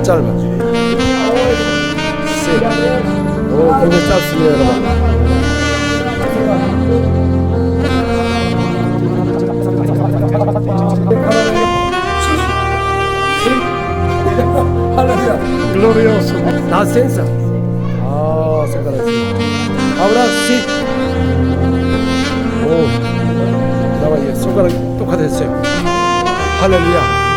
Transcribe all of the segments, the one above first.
짧아. 씨. 오, 굉장히 짧습니다, 여러분. 글로리오스. 나 센서. 아, 손가락이. 아브라 씨. 오. 나만 이게 손가락 똑같았어요. 할렐루야.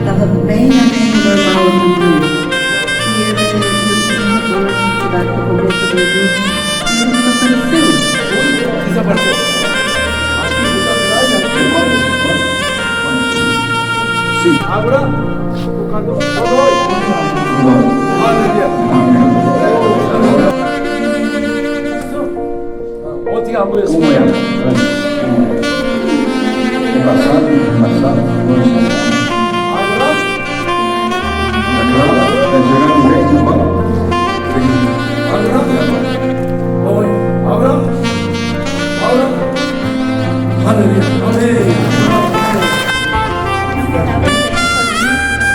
Estava bem normal e ele no chão atividade para comer tudo isso e ele não apareceu. Sim. Abra. 어떻게 안 보였어요?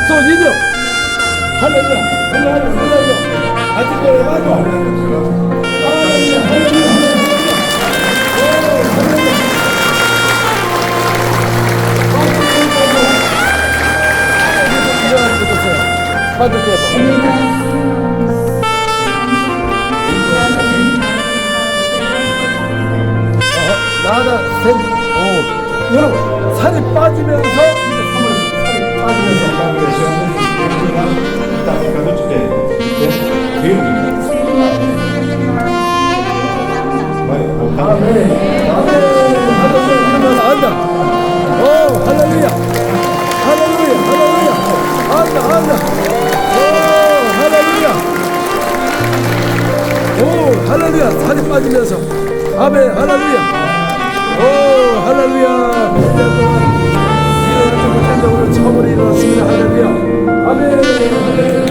소리죠? 할렐루야, 할렐루야, 아직 노래하죠? 할렐루야, 할렐루야. 받을 때 나다 셋. 오, 여러분 살이 빠지면서 살이 빠지면서 아멘. 할렐루야. 안다. 오, 할렐루야. 할렐루야. 할렐루야. 안다. 오, 할렐루야. 오, 할렐루야. 살이 빠지면서 아멘. 할렐루야. 오, 할렐루야. 일어나지 못했는데 오늘 처음으로 일어났습니다. 할렐루야. 아멘. 할렐루야.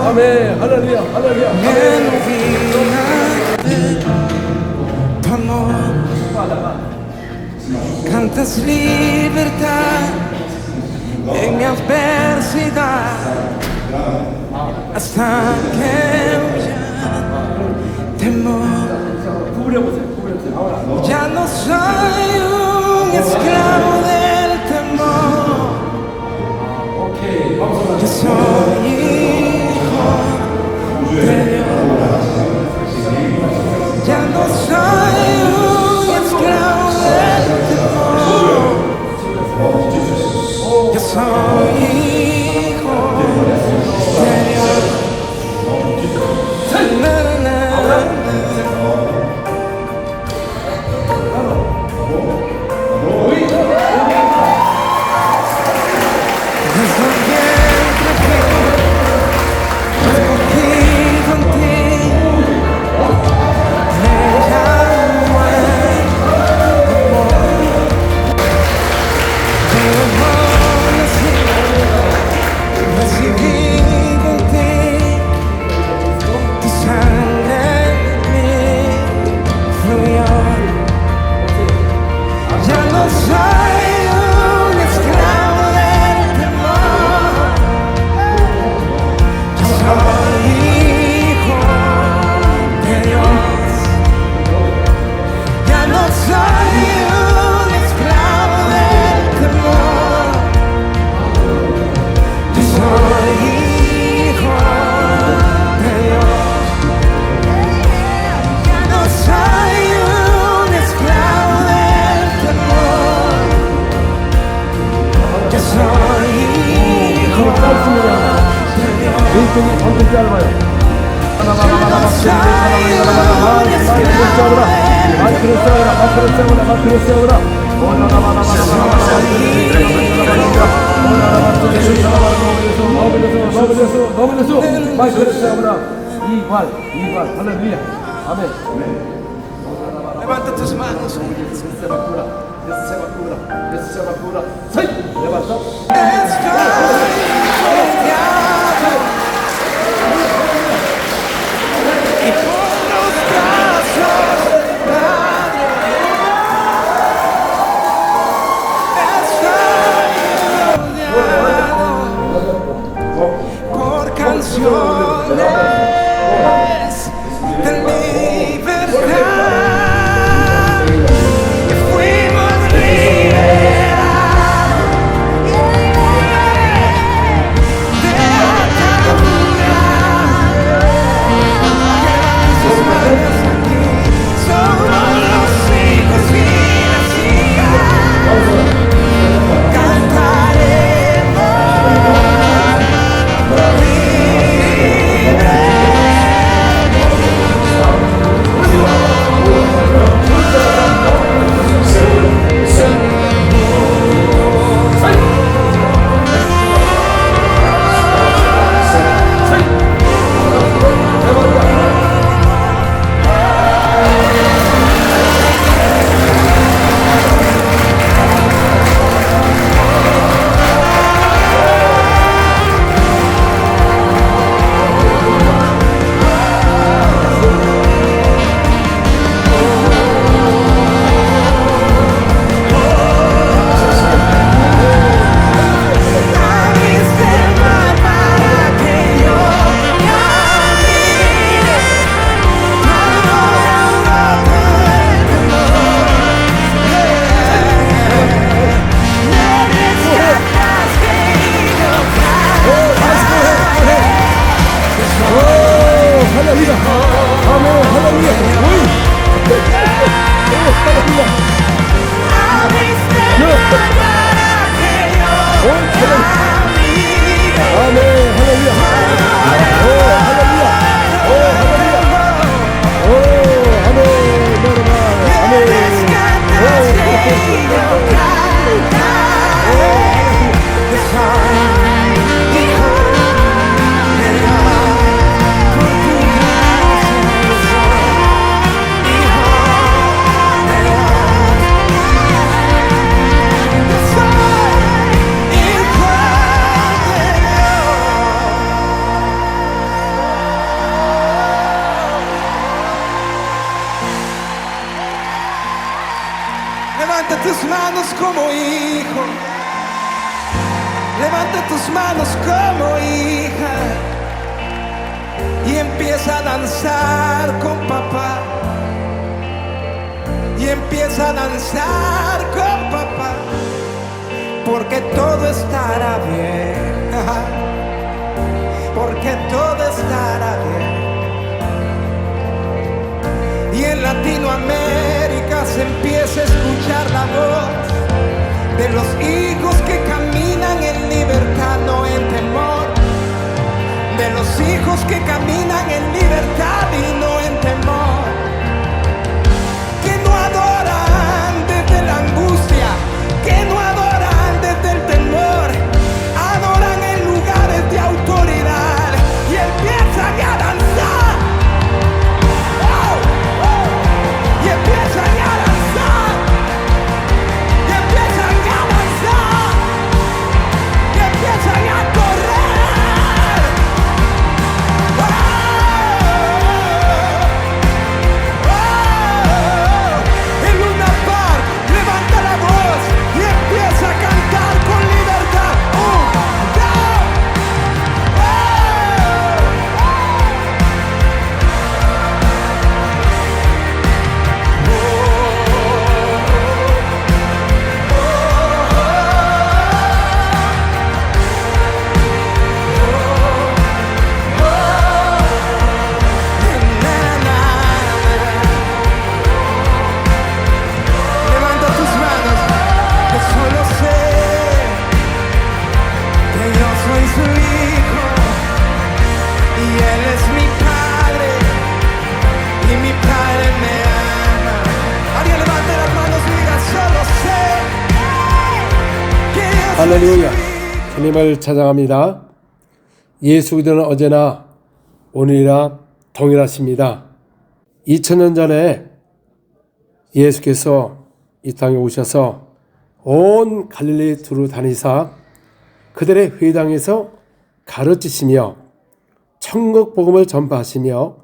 아멘. 할렐루야. 할렐루야. Tu amor, cantas libertad en mi adversidad hasta que huya temor. Ya no soy un esclavo del temor, yo soy hijo de Dios. Ya no soy un esclavo del temor, yo soy hijo de Dios. Na, na, na, na. Desde el vientre fui escogido en ti. Me llamo el amor. Tu amor recibido en ti. Tu sangre en mí fluyó. Ya no soy un esclavo del temor, yo soy hijo de Dios. Ya no soy un esclavo del temor, yo soy hijo de Dios. Ya no soy un esclavo del temor, yo soy hijo de Dios. 왼쪽이 엄청 짧아요. 이관 할렐루야. 아멘. Levanta tus manos. Y por los brazos del Padre estoy rodeado por canciones de libertad. Que fuimos liberados de ataduras. Sus manos aquí somos los hijos y las hijas. Cantaremos Levanta tus manos como hijo. Levanta tus manos como hija. Y empieza a danzar con papá. Y empieza a danzar con papá. Porque todo estará bien. Porque todo estará bien. Y en Latinoamérica se empieza a escuchar la voz de los hijos que caminan en libertad, no en temor. De los hijos que caminan en libertad y no en temor. Que no adoran desde la angustia, que no adoran desde el temor. Adoran en lugares de autoridad y empiezan a danzar. Y empiezan a danzar. Y empiezan a danzar. Y empiezan a correr. En Luna Park levanta la voz y empieza a cantar con libertad. Levanta tus manos, que solo sé que yo soy su hijo y él es mi padre y mi padre me ama. Alguien levante las manos y diga, solo sé que yo soy 할렐루야. su hijo. 주님을 찬양합니다. 예수 그리스도는 어제나 오늘이나 동일하십니다. 2000년 전에 예수께서 이 땅에 오셔서 온 갈릴리 두루 다니사 그들의 회당에서 가르치시며 천국 복음을 전파하시며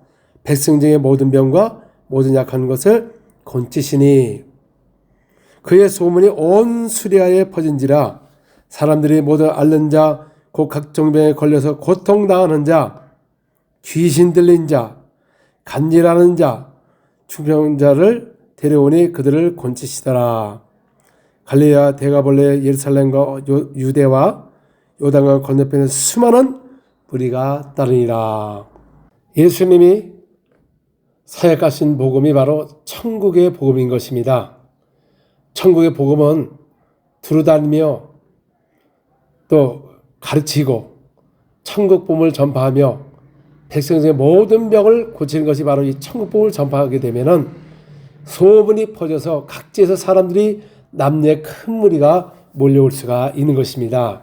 백성 중의 모든 병과 모든 약한 것을 고치시니 그의 소문이 온 수리아에 퍼진지라. 사람들이 모두 앓는 자, 곧 각종 병에 걸려서 고통당하는 자, 귀신 들린 자, 간질하는 자, 중병자를 데려오니 그들을 고치시더라. 갈릴리와 데가볼레, 예루살렘과 유대와 요단강 건너편에 수많은 무리가 따르니라. 예수님이 사역하신 복음이 바로 천국의 복음인 것입니다. 천국의 복음은 두루다니며 또 가르치고 천국 복음을 전파하며 백성의 모든 병을 고치는 것이 바로 이 천국 복음을 전파하게 되면은 소문이 퍼져서 각지에서 사람들이 남녀의 큰 무리가 몰려올 수가 있는 것입니다.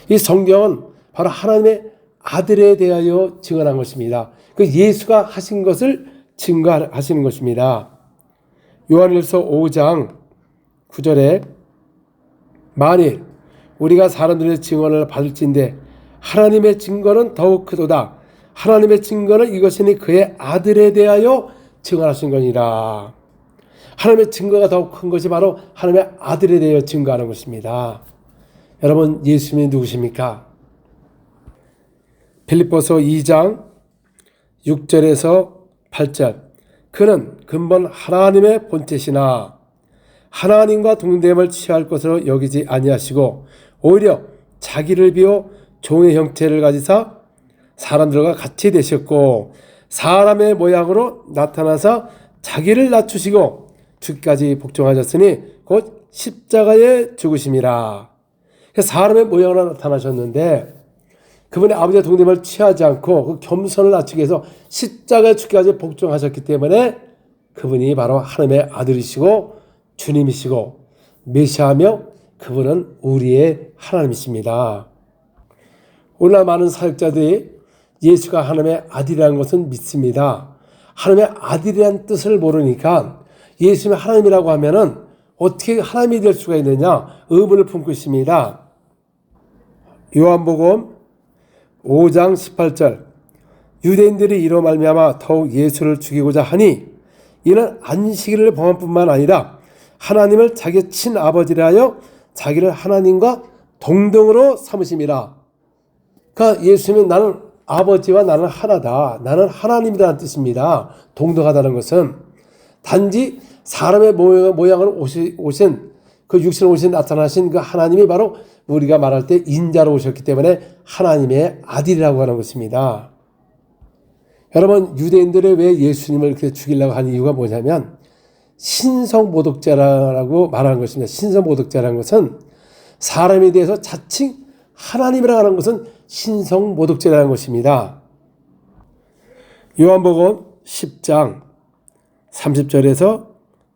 이 성경은 바로 하나님의 아들에 대하여 증언한 것입니다. 그 예수가 하신 것을 증거하시는 것입니다. 요한일서 5장 9절에 만일 우리가 사람들의 증언을 받을진대 하나님의 증거는 더욱 크도다. 하나님의 증거는 이것이니 그의 아들에 대하여 증언하신 거니라. 하나님의 증거가 더욱 큰 것이 바로 하나님의 아들에 대하여 증거하는 것입니다. 여러분, 예수님이 누구십니까? 빌립보서 2장 6절에서 8절 그는 근본 하나님의 본체시나 하나님과 동등됨을 취할 것으로 여기지 아니하시고 오히려 자기를 비워 종의 형체를 가지사 사람들과 같이 되셨고 사람의 모양으로 나타나사 자기를 낮추시고 죽기까지 복종하셨으니 곧 십자가에 죽으심이라. 사람의 모양으로 나타나셨는데 그분의 아버지의 동등됨을 취하지 않고 그 겸손을 낮추기 위해서 십자가에 죽기까지 복종하셨기 때문에 그분이 바로 하나님의 아들이시고 주님이시고 메시아며 그분은 우리의 하나님이십니다. 오늘날 많은 사역자들이 예수가 하나님의 아들이라는 것은 믿습니다. 하나님의 아들이라는 뜻을 모르니까 예수님이 하나님이라고 하면은 어떻게 하나님이 될 수가 있느냐 의문을 품고 있습니다. 요한복음 5장 18절 유대인들이 이로 말미암아 더욱 예수를 죽이고자 하니 이는 안식일을 범한 뿐만 아니라 하나님을 자기 친아버지라 하여 자기를 하나님과 동등으로 삼으심이라. 그러니까 예수님은 나는 아버지와 나는 하나다. 나는 하나님이라는 뜻입니다. 동등하다는 것은 단지 사람의 모양으로 오신 그 육신으로 오신 나타나신 그 하나님이 바로 우리가 말할 때 인자로 오셨기 때문에 하나님의 아들이라고 하는 것입니다. 여러분, 유대인들이 왜 예수님을 그렇게 죽이려고 하는 이유가 뭐냐면 신성모독죄라고 말하는 것입니다. 신성모독죄라는 것은 사람에 대해서 자칭 하나님이라고 하는 것은 신성모독죄라는 것입니다. 요한복음 10장 30절에서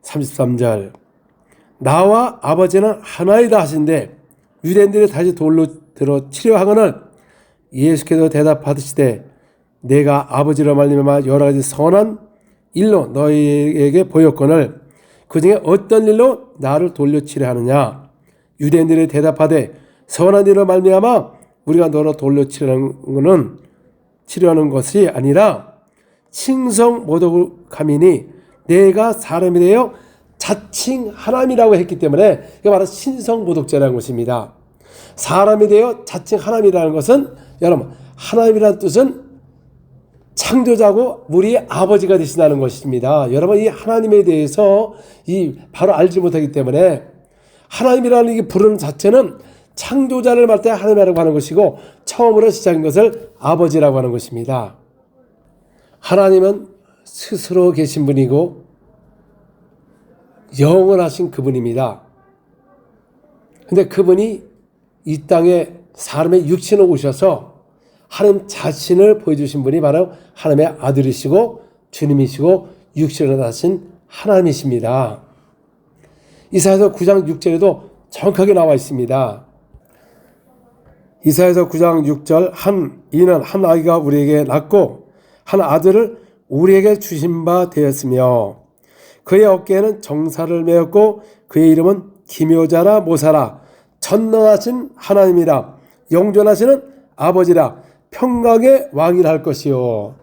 33절 나와 아버지는 하나이다 하신대 유대인들이 다시 돌로 들어 치려하거늘 예수께서 대답하시되 내가 아버지로 말미암아 여러 가지 선한 일로 너희에게 보였거늘 그 중에 어떤 일로 나를 돌려치려 하느냐. 유대인들이 대답하되 선한 일로 말미암아 우리가 너로 돌려치려는 치려는 것이 아니라 칭송모독함이니 내가 사람이 되어 자칭 하나님이라고 했기 때문에 이게 바로 신성모독죄라는 것입니다. 사람이 되어 자칭 하나님이라는 것은 여러분 하나님이라는 뜻은 창조자고 우리의 아버지가 되신다는 것입니다. 여러분 이 하나님에 대해서 바로 알지 못하기 때문에 하나님이라는 이 부르는 자체는 창조자를 말 때 하나님이라고 하는 것이고 처음으로 시작한 것을 아버지라고 하는 것입니다. 하나님은 스스로 계신 분이고 영원하신 그분입니다. 근데 그분이 이 땅에 사람의 육신으로 오셔서 하나님 자신을 보여주신 분이 바로 하나님의 아들이시고 주님이시고 육신으로 나신 하나님이십니다. 이사야서 9장 6절에도 정확하게 나와 있습니다. 이사야서 9장 6절 이는 한 아기가 우리에게 낳고 한 아들을 우리에게 주신 바 되었으며 그의 어깨에는 정사를 메었고 그의 이름은 기묘자라 모사라 전능하신 하나님이라 영존하시는 아버지라 평강의 왕이라 할 것이요.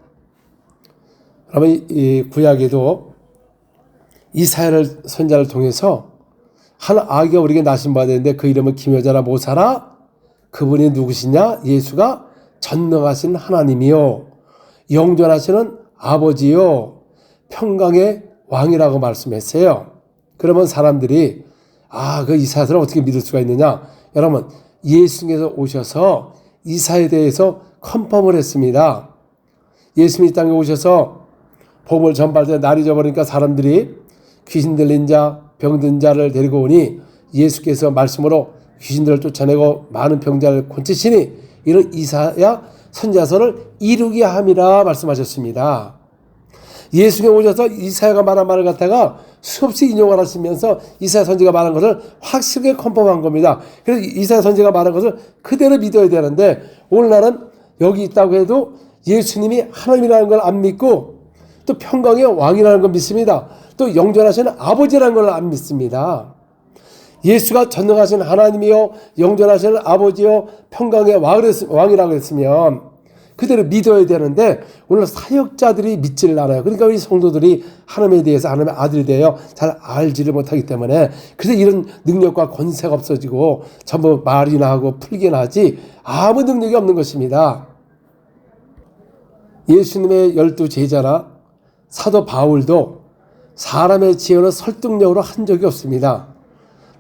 여러분 이 구약에도 이사야를 선지자를 통해서 한 아기가 우리에게 나신 바 되는데 그 이름은 기묘자라 모사라. 그분이 누구시냐? 예수가 전능하신 하나님이요 영존하시는 아버지요 평강의 왕이라고 말씀했어요. 그러면 사람들이 그 이사야를 어떻게 믿을 수가 있느냐? 여러분 예수님께서 오셔서 이사야에 대해서 컨펌을 했습니다. 예수님이 이 땅에 오셔서 복음을 전파할 때 날이 져버리니까 사람들이 귀신 들린 자, 병든 자를 데리고 오니 예수께서 말씀으로 귀신들을 쫓아내고 많은 병자를 고치시니 이런 이사야 선지자서를 이루게 함이라 말씀하셨습니다. 예수님이 오셔서 이사야가 말한 말을 갖다가 수없이 인용을 하시면서 이사야 선지자가 말한 것을 확실하게 컨펌한 겁니다. 그래서 이사야 선지자가 말한 것을 그대로 믿어야 되는데 오늘날은 여기 있다고 해도 예수님이 하나님이라는 걸 안 믿고 또 평강의 왕이라는 걸 믿습니다. 또 영존하시는 아버지라는 걸 안 믿습니다. 예수가 전능하신 하나님이요 영존하시는 아버지요 평강의 왕이라고 했으면 그대로 믿어야 되는데 오늘 사역자들이 믿지를 않아요. 그러니까 우리 성도들이 하나님에 대해서 하나님의 아들이 되어 잘 알지를 못하기 때문에 그래서 이런 능력과 권세가 없어지고 전부 말이나 하고 풀기나 하지 아무 능력이 없는 것입니다. 예수님의 12 제자나 사도 바울도 사람의 지혜로 설득력으로 한 적이 없습니다.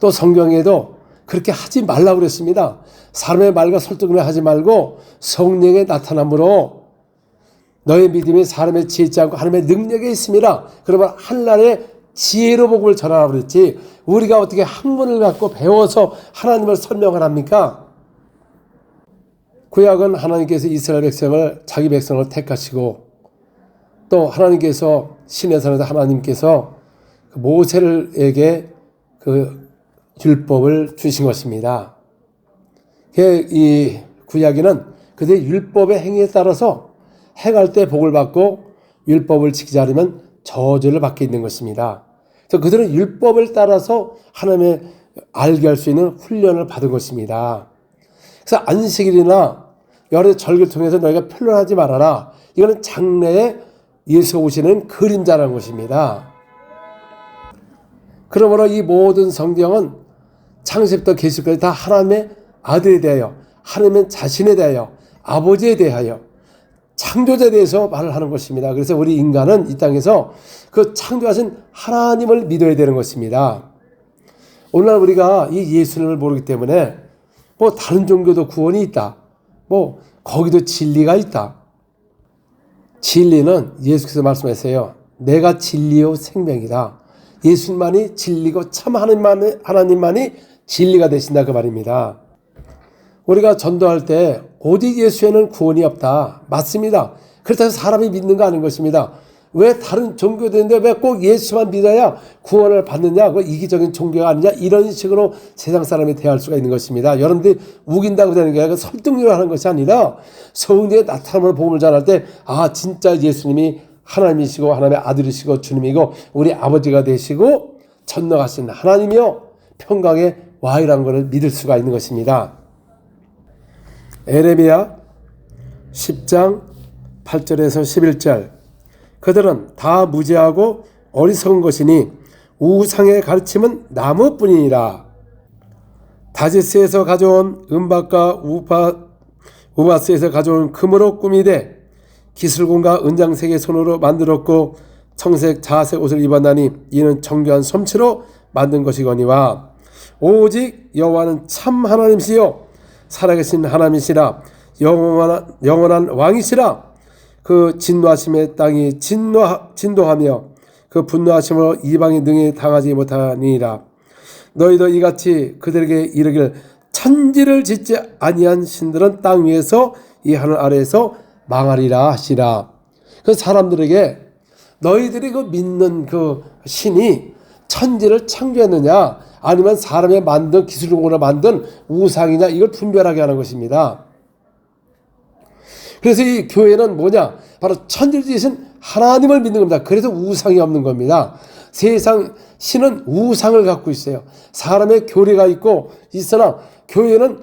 또 성경에도 그렇게 하지 말라고 그랬습니다. 사람의 말과 설득을 하지 말고 성령의 나타남으로 너의 믿음이 사람의 지혜 있지 않고 하나님의 능력에 있습니다. 그러면 한날의 지혜로 복음을 전하라고 그랬지 우리가 어떻게 학문을 갖고 배워서 하나님을 설명을 합니까? 구약은 하나님께서 이스라엘 백성을 자기 백성을 택하시고 또 하나님께서 신의 산에서 하나님께서 모세에게 그 율법을 주신 것입니다. 이 구약에는 그들의 율법의 행위에 따라서 행할 때 복을 받고 율법을 지키지 않으면 저주를 받게 있는 것입니다. 그래서 그들은 율법을 따라서 하나님의 알게 할 수 있는 훈련을 받은 것입니다. 그래서 안식일이나 여러 절기를 통해서 너희가 편론하지 말아라. 이거는 장래에 예수가 오시는 그림자라는 것입니다. 그러므로 이 모든 성경은 창세부터 계시까지 다 하나님의 아들에 대하여, 하나님의 자신에 대하여, 아버지에 대하여, 창조자에 대해서 말을 하는 것입니다. 그래서 우리 인간은 이 땅에서 그 창조하신 하나님을 믿어야 되는 것입니다. 오늘날 우리가 이 예수님을 모르기 때문에 뭐 다른 종교도 구원이 있다, 뭐 거기도 진리가 있다. 진리는 예수께서 말씀하세요. 내가 진리요 생명이다. 예수님만이 진리고 참 하나님만이 진리가 되신다, 그 말입니다. 우리가 전도할 때 오직 예수에는 구원이 없다. 맞습니다. 그렇다고 사람이 믿는 거 아닌 것입니다. 왜 다른 종교들인데 왜 꼭 예수만 믿어야 구원을 받느냐? 그 이기적인 종교가 아니냐? 이런 식으로 세상 사람이 대할 수가 있는 것입니다. 여러분들이 우긴다고 되는 게 아니라 설득력을 하는 것이 아니라 성령의 나타남을 복음을 전할 때 진짜 예수님이 하나님이시고 하나님의 아들이시고 주님이고 우리 아버지가 되시고 전능하신 하나님이요 평강의 왕이라는 것을 믿을 수가 있는 것입니다. 에레미야 10장 8절에서 11절 그들은 다 무지하고 어리석은 것이니 우상의 가르침은 나무뿐이니라. 다지스에서 가져온 은박과 우바스에서 가져온 금으로 꾸미되 기술공과 은장색의 손으로 만들었고 청색 자색 옷을 입었나니 이는 정교한 솜치로 만든 것이거니와 오직 여호와는 참 하나님이시요 살아계신 하나님이시라 영원한 왕이시라. 그 진노하심의 땅이 진도하며 그 분노하심으로 이방이 능히 당하지 못하니라. 너희도 이같이 그들에게 이르길 천지를 짓지 아니한 신들은 땅 위에서 이 하늘 아래에서 망하리라 하시라. 그 사람들에게 너희들이 그 믿는 그 신이 천지를 창조했느냐 아니면 사람의 만든 기술공으로 만든 우상이냐 이걸 분별하게 하는 것입니다. 그래서 이 교회는 뭐냐? 바로 천지를 지으신 하나님을 믿는 겁니다. 그래서 우상이 없는 겁니다. 세상 신은 우상을 갖고 있어요. 사람의 교리가 있고 있으나 교회는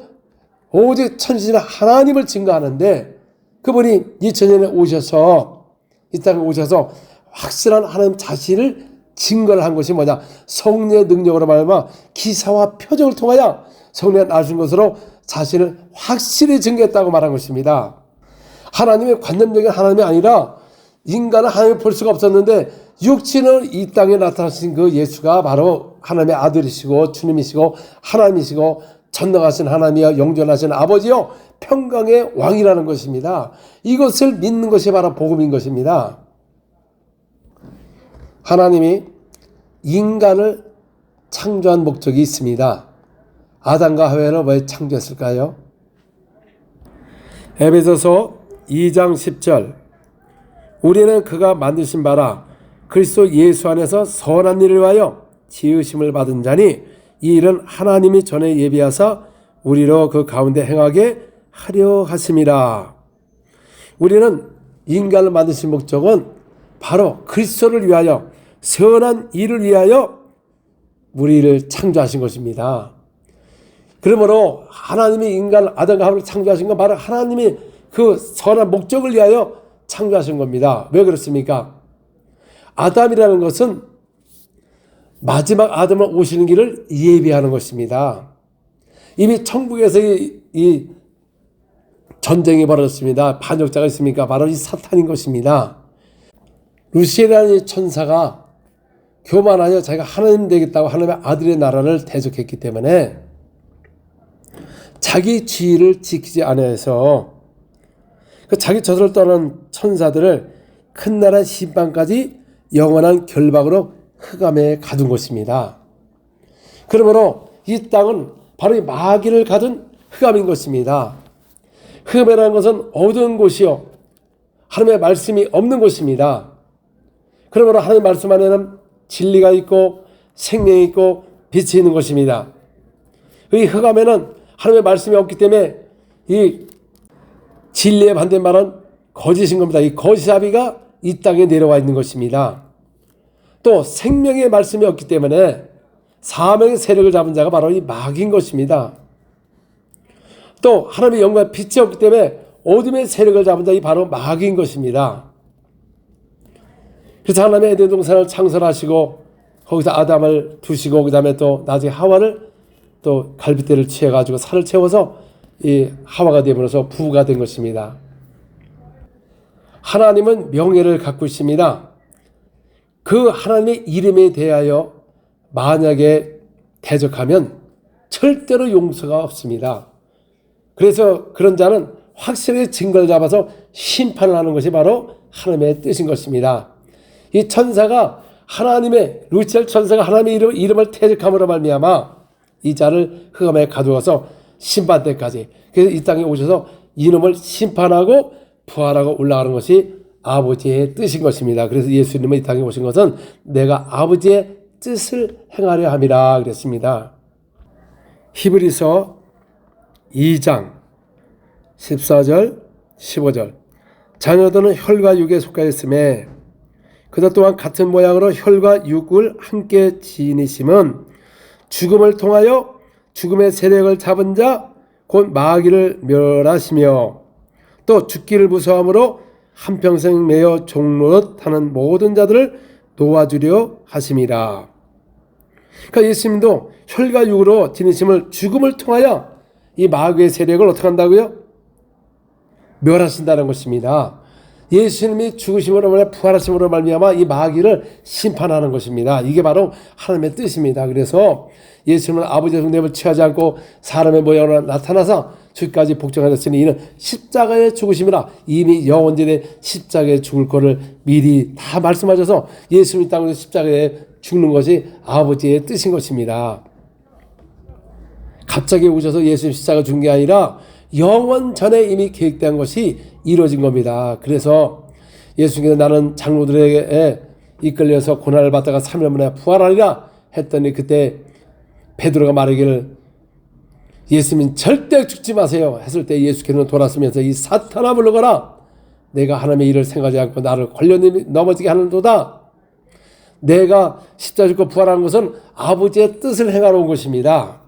오직 천지신 하나님을 증거하는데 그분이 2000년에 오셔서 이 땅에 오셔서 확실한 하나님 자신을 증거를 한 것이 뭐냐? 성령의 능력으로 말하면 기사와 표적을 통하여 성령이 나신 것으로 자신을 확실히 증거했다고 말한 것입니다. 하나님의 관념적인 하나님이 아니라 인간은 하나님을 볼 수가 없었는데 육신을 이 땅에 나타나신 그 예수가 바로 하나님의 아들이시고 주님이시고 하나님이시고 전능하신 하나님이여 영존하신 아버지요 평강의 왕이라는 것입니다. 이것을 믿는 것이 바로 복음인 것입니다. 하나님이 인간을 창조한 목적이 있습니다. 아담과 하와를 왜 창조했을까요? 에베소서 2장 10절 우리는 그가 만드신 바라 그리스도 예수 안에서 선한 일을 위하여 지으심을 받은 자니 이 일은 하나님이 전에 예비하사 우리로 그 가운데 행하게 하려 하심이라. 우리는 인간을 만드신 목적은 바로 그리스도를 위하여 선한 일을 위하여 우리를 창조하신 것입니다. 그러므로 하나님이 인간 아담과 하와를 창조하신 건 바로 하나님이 그 선한 목적을 위하여 창조하신 겁니다. 왜 그렇습니까? 아담이라는 것은 마지막 아담을 오시는 길을 예비하는 것입니다. 이미 천국에서 이 전쟁이 벌어졌습니다. 반역자가 있습니까? 바로 이 사탄인 것입니다. 루시엘이라는 이 천사가 교만하여 자기가 하나님 되겠다고 하나님의 아들의 나라를 대적했기 때문에 자기 지위를 지키지 않아서 그 자기 저들을 떠난 천사들을 큰 나라 심판까지 영원한 결박으로 흑암에 가둔 것입니다. 그러므로 이 땅은 바로 이 마귀를 가둔 흑암인 것입니다. 흑암이라는 것은 어두운 곳이요 하나님의 말씀이 없는 곳입니다. 그러므로 하나님의 말씀 안에는 진리가 있고 생명이 있고 빛이 있는 것입니다. 이 흑암에는 하나님의 말씀이 없기 때문에 이 진리의 반대말은 거짓인 겁니다. 이 거짓아비가 이 땅에 내려와 있는 것입니다. 또 생명의 말씀이 없기 때문에 사명의 세력을 잡은 자가 바로 이 마귀인 것입니다. 또 하나님의 영광의 빛이 없기 때문에 어둠의 세력을 잡은 자가 바로 마귀인 것입니다. 그래서 하나님의 에덴 동산을 창설하시고 거기서 아담을 두시고 그 다음에 또 나중에 하와를 또 갈빗대를 취해가지고 살을 채워서 이 하와가 되면서 부부가 된 것입니다. 하나님은 명예를 갖고 있습니다. 그 하나님의 이름에 대하여 만약에 대적하면 절대로 용서가 없습니다. 그래서 그런 자는 확실하게 증거를 잡아서 심판을 하는 것이 바로 하나님의 뜻인 것입니다. 이 천사가 하나님의 루시엘 천사가 하나님의 이름을 대적함으로 말미암아 이 자를 흑암에 가두어서 심판 때까지, 그래서 이 땅에 오셔서 이놈을 심판하고 부활하고 올라가는 것이 아버지의 뜻인 것입니다. 그래서 예수님은 이 땅에 오신 것은 내가 아버지의 뜻을 행하려 함이라 그랬습니다. 히브리서 2장 14절 15절 자녀들은 혈과 육에 속하여 있음에 그것 또한 같은 모양으로 혈과 육을 함께 지니심은 죽음을 통하여 죽음의 세력을 잡은 자 곧 마귀를 멸하시며 또 죽기를 무서함으로 한평생 매여 종노릇 하는 모든 자들을 도와주려 하심이라. 그러니까 예수님도 혈과 육으로 지니심을 죽음을 통하여 이 마귀의 세력을 어떻게 한다고요? 멸하신다는 것입니다. 예수님이 죽으심으로 부활하심으로 말미암아 이 마귀를 심판하는 것입니다. 이게 바로 하나님의 뜻입니다. 그래서 예수님은 아버지의 성령을 취하지 않고 사람의 모양으로 나타나서 주까지 복종하셨으니 이는 십자가에 죽으심이라. 이미 영원전에 십자가에 죽을 것을 미리 다 말씀하셔서 예수님이 땅에서 십자가에 죽는 것이 아버지의 뜻인 것입니다. 갑자기 오셔서 예수님 십자가 죽은 게 아니라 영원 전에 이미 계획된 것이 이루어진 겁니다. 그래서 예수님께서 나는 장로들에게 이끌려서 고난을 받다가 3일 만에 부활하리라 했더니 그때 베드로가 말하기를 예수님 절대 죽지 마세요 했을 때 예수께서는 돌아서면서 이 사탄아 물러가라. 내가 하나님의 일을 생각하지 않고 나를 걸려 넘어지게 하는도다. 내가 십자가 죽고 부활하는 것은 아버지의 뜻을 행하러 온 것입니다.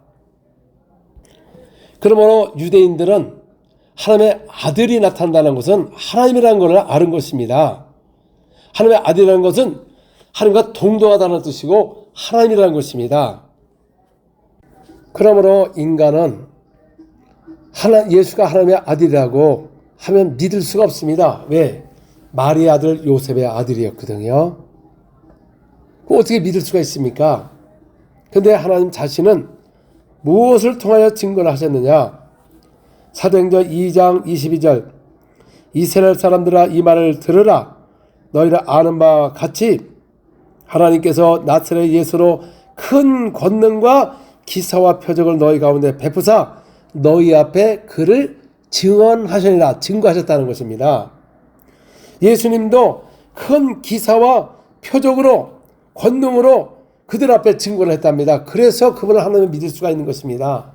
그러므로 유대인들은 하나님의 아들이 나타난다는 것은 하나님이라는 것을 아는 것입니다. 하나님의 아들이라는 것은 하나님과 동등하다는 뜻이고 하나님이라는 것입니다. 그러므로 인간은 예수가 하나님의 아들이라고 하면 믿을 수가 없습니다. 왜? 마리의 아들 요셉의 아들이었거든요. 어떻게 믿을 수가 있습니까? 그런데 하나님 자신은 무엇을 통하여 증거를 하셨느냐? 사도행전 2장 22절 이스라엘 사람들아 이 말을 들으라. 너희를 아는 바와 같이 하나님께서 나사렛 예수로 큰 권능과 기사와 표적을 너희 가운데 베푸사 너희 앞에 그를 증언하시니라. 증거하셨다는 것입니다. 예수님도 큰 기사와 표적으로 권능으로 그들 앞에 증거를 했답니다. 그래서 그분을 하나님을 믿을 수가 있는 것입니다.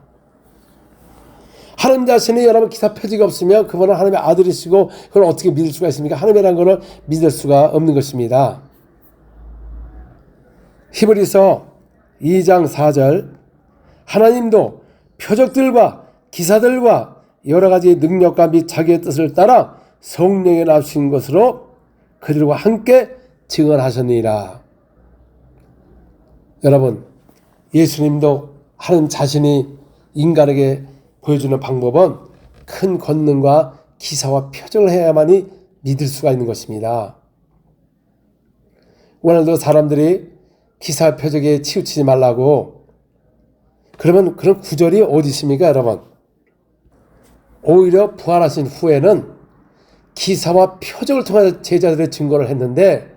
하나님 자신이 여러분 기사 표적이 없으면 그분은 하나님의 아들이시고 그걸 어떻게 믿을 수가 있습니까? 하나님이라는 것을 믿을 수가 없는 것입니다. 히브리서 2장 4절 하나님도 표적들과 기사들과 여러 가지 능력과 및 자기의 뜻을 따라 성령에 나신 것으로 그들과 함께 증언하셨느니라. 여러분, 예수님도 하나님 자신이 인간에게 보여주는 방법은 큰 권능과 기사와 표적을 해야만이 믿을 수가 있는 것입니다. 오늘도 사람들이 기사 표적에 치우치지 말라고 그러면 그런 구절이 어디 있습니까, 여러분? 오히려 부활하신 후에는 기사와 표적을 통해 제자들의 증거를 했는데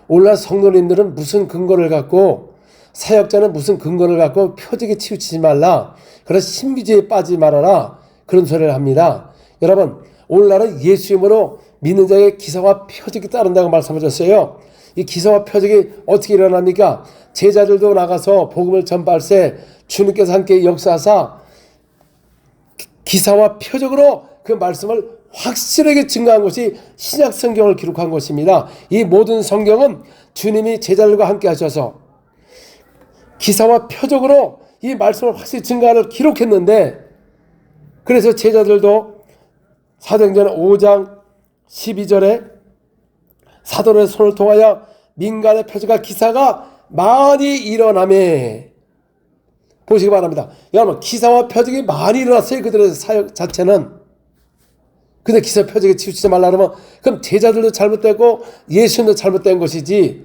오늘날 성도님들은 무슨 근거를 갖고 사역자는 무슨 근거를 갖고 표적에 치우치지 말라. 그런 신비주의에 빠지지 말아라. 그런 소리를 합니다. 여러분, 오늘날은 예수님으로 믿는 자의 기사와 표적이 따른다고 말씀하셨어요. 이 기사와 표적이 어떻게 일어납니까? 제자들도 나가서 복음을 전발세 주님께서 함께 역사하사 기사와 표적으로 그 말씀을 확실하게 증거한 것이 신약 성경을 기록한 것입니다. 이 모든 성경은 주님이 제자들과 함께 하셔서 기사와 표적으로 이 말씀을 확실히 증거를 기록했는데 그래서 제자들도 사도행전 5장 12절에 사도의 손을 통하여 민간의 표적과 기사가 많이 일어나매. 보시기 바랍니다. 여러분, 기사와 표적이 많이 일어났어요. 그들의 사역 자체는. 근데 기사 표적에 치우치지 말라 그러면 그럼 제자들도 잘못되고 예수님도 잘못된 것이지,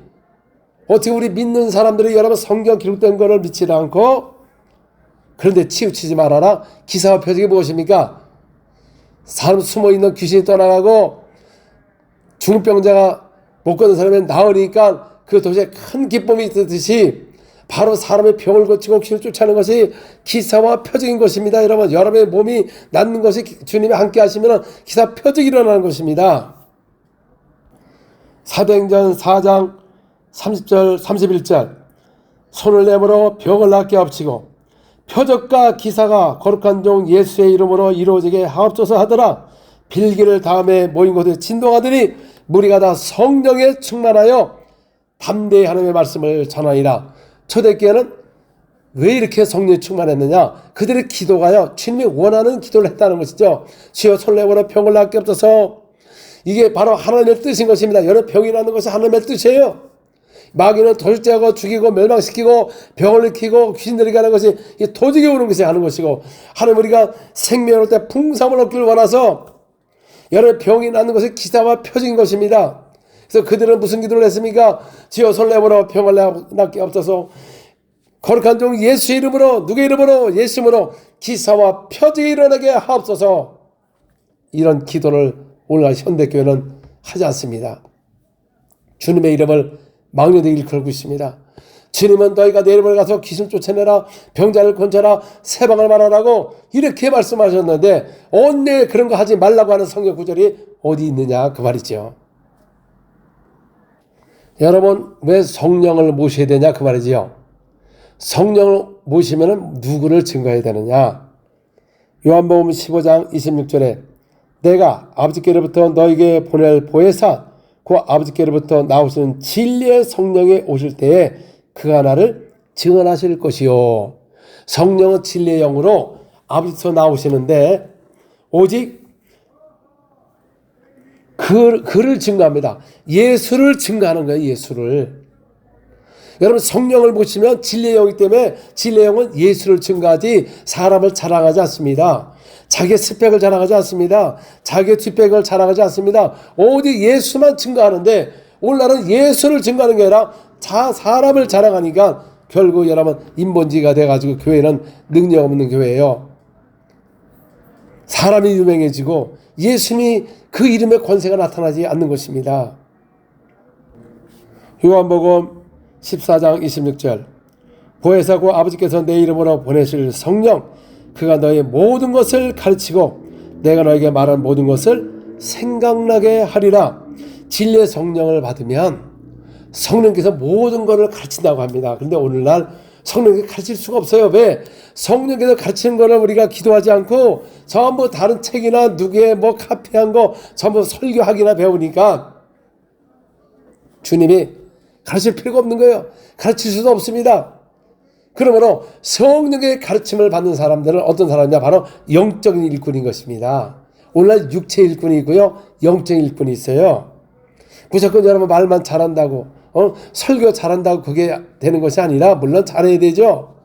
어떻게 우리 믿는 사람들이 여러분 성경 기록된 거를 믿지 않고 그런데 치우치지 말아라. 기사와 표적이 무엇입니까? 사람 숨어있는 귀신이 떠나가고 중병자가 못 걷는 사람이 나으니까 그 도시에 큰 기쁨이 있듯이 바로 사람의 병을 고치고 귀신을 쫓아내는 것이 기사와 표적인 것입니다. 여러분, 여러분의 몸이 낫는 것이 주님이 함께 하시면 기사 표적이 일어나는 것입니다. 사도행전 4장 30절 31절 손을 내밀어 병을 낫게 합치고 표적과 기사가 거룩한 종 예수의 이름으로 이루어지게 하옵소서 하더라. 빌기를 다음에 모인 곳에 진동하더니 무리가 다 성령에 충만하여 담대히 하나님의 말씀을 전하니라. 초대교회는 왜 이렇게 성령에 충만했느냐? 그들의 기도가요, 주님이 원하는 기도를 했다는 것이죠. 주여 손을 내밀어 병을 낫게 합소서. 이게 바로 하나님의 뜻인 것입니다. 여러 병이 나는 것이 하나님의 뜻이에요. 마귀는 도적질하고 죽이고 멸망시키고 병을 일으키고 귀신들에게 하는 것이 도적이 오는 것이 하는 것이고, 하나님 우리가 생명을 올 때 풍성을 얻기를 원해서 여러 병이 나는 것이 기사와 표적인 것입니다. 그래서 그들은 무슨 기도를 했습니까? 주여 손을 내밀어 병을 낫게 없어서 거룩한 종 예수의 이름으로, 누구의 이름으로? 예수 이름으로 기사와 표적이 일어나게 하옵소서. 이런 기도를 오늘날 현대교회는 하지 않습니다. 주님의 이름을 망령되게 일컬고 있습니다. 주님은 너희가 내 이름을 가서 귀신 쫓아내라, 병자를 건져라, 세방을 말하라고 이렇게 말씀하셨는데 언제 그런 거 하지 말라고 하는 성경 구절이 어디 있느냐 그 말이죠. 여러분, 왜 성령을 모셔야 되냐 그 말이지요. 성령을 모시면 누구를 증거해야 되느냐. 요한복음 15장 26절에 내가 아버지께로부터 너에게 보낼 보혜사 그 아버지께로부터 나오시는 진리의 성령이 오실 때에 그가 나를 증언하실 것이요. 성령은 진리의 영으로 아버지께서 나오시는데 오직 그를 증거합니다. 예수를 증거하는 거예요. 예수를. 여러분, 성령을 보시면 진리의 영이기 때문에 진리의 영은 예수를 증거하지 사람을 자랑하지 않습니다. 자기의 스펙을 자랑하지 않습니다. 자기의 뒷백을 자랑하지 않습니다. 오직 예수만 증거하는데 오늘날은 예수를 증거하는 게 아니라 사람을 자랑하니까 결국 여러분 인본주의가 돼가지고 교회는 능력 없는 교회예요. 사람이 유명해지고 예수님이 그 이름의 권세가 나타나지 않는 것입니다. 요한복음 14장 26절 보혜사고 아버지께서 내 이름으로 보내실 성령 그가 너의 모든 것을 가르치고 내가 너에게 말한 모든 것을 생각나게 하리라. 진리의 성령을 받으면 성령께서 모든 것을 가르친다고 합니다. 그런데 오늘날 성령께서 가르칠 수가 없어요. 왜? 성령께서 가르치는 것을 우리가 기도하지 않고 전부 다른 책이나 누구의 카피한 거 전부 설교하기나 배우니까 주님이 가르칠 필요가 없는 거예요. 가르칠 수도 없습니다. 그러므로 성령의 가르침을 받는 사람들은 어떤 사람이냐? 바로 영적인 일꾼인 것입니다. 오늘날 육체 일꾼이 있고요, 영적인 일꾼이 있어요. 무조건 여러분 말만 잘한다고 설교 잘한다고 그게 되는 것이 아니라 물론 잘해야 되죠.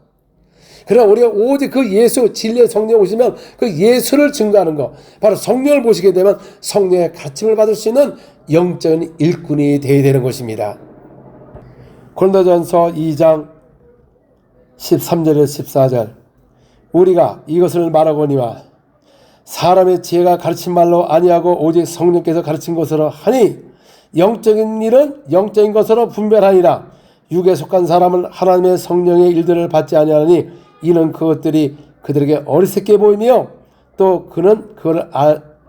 그러나 우리가 오직 그 예수 진리의 성령 오시면 그 예수를 증거하는 것, 바로 성령을 보시게 되면 성령의 가르침을 받을 수 있는 영적인 일꾼이 되어야 되는 것입니다. 고린도전서 2장 13절에서 14절 우리가 이것을 말하거니와 사람의 지혜가 가르친 말로 아니하고 오직 성령께서 가르친 것으로 하니 영적인 일은 영적인 것으로 분별하니라. 육에 속한 사람은 하나님의 성령의 일들을 받지 아니하니 이는 그것들이 그들에게 어리석게 보이며 또 그는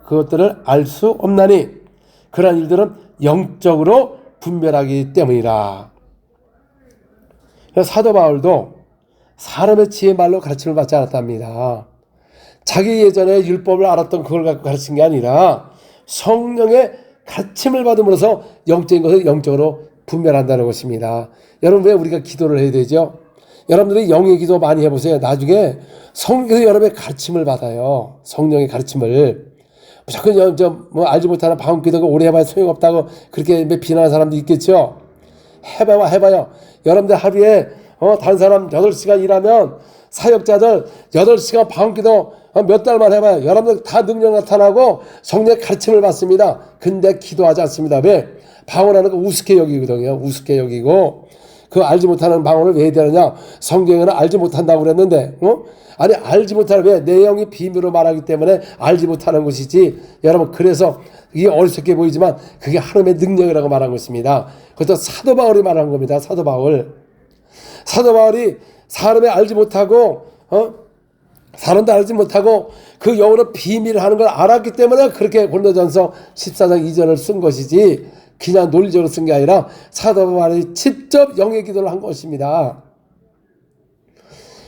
그것들을 알 수 없나니 그러한 일들은 영적으로 분별하기 때문이라. 사도 바울도 사람의 지혜 말로 가르침을 받지 않았답니다. 자기 예전에 율법을 알았던 그걸 갖고 가르친 게 아니라 성령의 가르침을 받음으로써 영적인 것을 영적으로 분별한다는 것입니다. 여러분, 왜 우리가 기도를 해야 되죠? 여러분들이 영의 기도 많이 해보세요. 나중에 성령께서 여러분의 가르침을 받아요. 성령의 가르침을. 무조건 알지 못하는 방언 기도가 오래 해봐야 소용없다고 그렇게 비난하는 사람도 있겠죠. 해봐요. 여러분들 하루에 다른 사람 8시간 일하면 사역자들 8시간 방기도 몇 달만 해봐요. 여러분들 다 능력 나타나고 성령의 가르침을 받습니다. 근데 기도하지 않습니다. 왜? 방언하는 거 우습게 여기거든요. 우습게 여기고 그 알지 못하는 방언을 왜 되느냐? 성경에는 알지 못한다고 그랬는데 아니 알지 못하는 왜? 내용이 비밀로 말하기 때문에 알지 못하는 것이지. 여러분 그래서 이게 어리석게 보이지만 그게 하나님의 능력이라고 말한 것입니다. 그것도 사도 바울이 말한 겁니다. 사도 바울이 사람이 알지 못하고 사람도 알지 못하고 그 영으로 비밀을 하는 걸 알았기 때문에 그렇게 고린도전서 14장 2절을 쓴 것이지 그냥 논리적으로 쓴 게 아니라 사도 바울이 직접 영의 기도를 한 것입니다.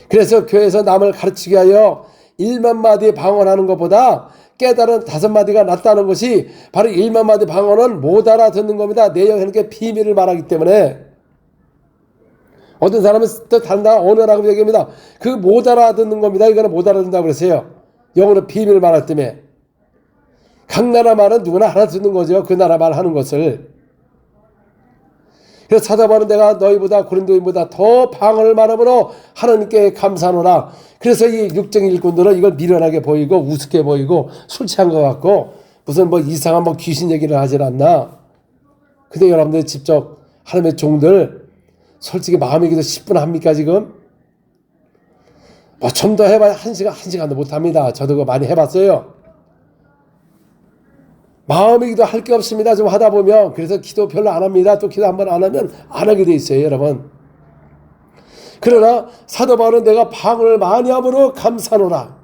그래서 교회에서 남을 가르치게 하여 1만 마디 방언하는 것보다 깨달은 5마디가 낫다는 것이 바로 1만 마디 방언은 못 알아듣는 겁니다. 내용에는 게 비밀을 말하기 때문에. 어떤 사람은 또 다른 나라 언어라고 얘기합니다. 그 못 알아듣는 겁니다. 이거는 못 알아듣는다고 그랬어요. 영어는 비밀을 말하기 때문에. 각 나라 말은 누구나 알아듣는 거죠. 그 나라 말 하는 것을. 그래서 사도 바울은 내가 너희보다 고린도인보다 더 방언을 말함으로 하나님께 감사하노라. 그래서 이 육정 일꾼들은 이걸 미련하게 보이고 우습게 보이고 술 취한 것 같고 무슨 이상한 귀신 얘기를 하질 않나. 근데 여러분들 직접 하나님의 종들 솔직히 마음의 기도 10분 합니까 지금? 좀 더 해봐야 1시간도 못합니다. 저도 그거 많이 해봤어요. 마음의 기도 할 게 없습니다. 좀 하다 보면. 그래서 기도 별로 안 합니다. 또 기도 한번 안 하면 안 하게 돼 있어요 여러분. 그러나 사도 바울은 내가 방언을 많이 함으로 감사노라.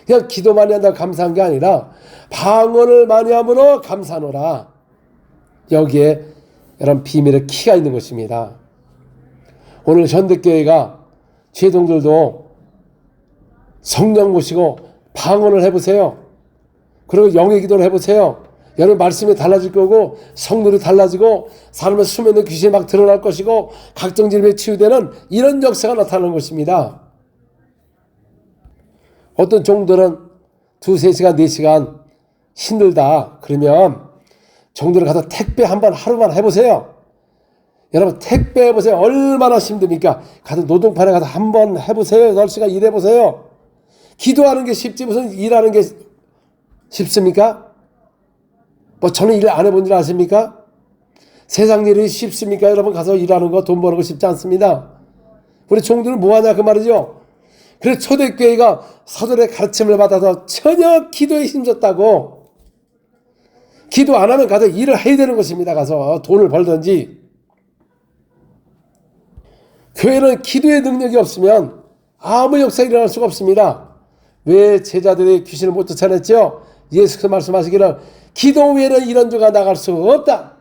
그냥 기도 많이 한다고 감사한 게 아니라 방언을 많이 함으로 감사노라. 여기에 여러분 비밀의 키가 있는 것입니다. 오늘 현대교회가 제동들도 성령 모시고 방언을 해보세요. 그리고 영의 기도를 해보세요. 여러분 말씀이 달라질 거고 성령이 달라지고 사람의 수면의 귀신이 막 드러날 것이고 각종 질병에 치유되는 이런 역사가 나타나는 것입니다. 어떤 종들은 2-3시간 4시간 힘들다 그러면 종들을 가서 택배 한번 하루만 해보세요. 여러분 택배 해보세요. 얼마나 힘듭니까? 가서 노동판에 가서 한번 해보세요. 8시간 일해보세요. 기도하는 게 쉽지 무슨 일하는 게 쉽습니까? 저는 일 안 해본 줄 아십니까? 세상 일이 쉽습니까? 여러분 가서 일하는 거 돈 버는 거 쉽지 않습니다. 우리 종들은 뭐하냐 그 말이죠. 그래서 초대교회가 사도의 가르침을 받아서 전혀 기도에 힘줬다고. 기도 안 하면 가서 일을 해야 되는 것입니다. 가서 돈을 벌든지. 교회는 기도의 능력이 없으면 아무 역사가 일어날 수가 없습니다. 왜 제자들이 귀신을 못 쫓아냈죠? 예수께서 말씀하시기를 기도 외에는 이런 죄가 나갈 수 없다.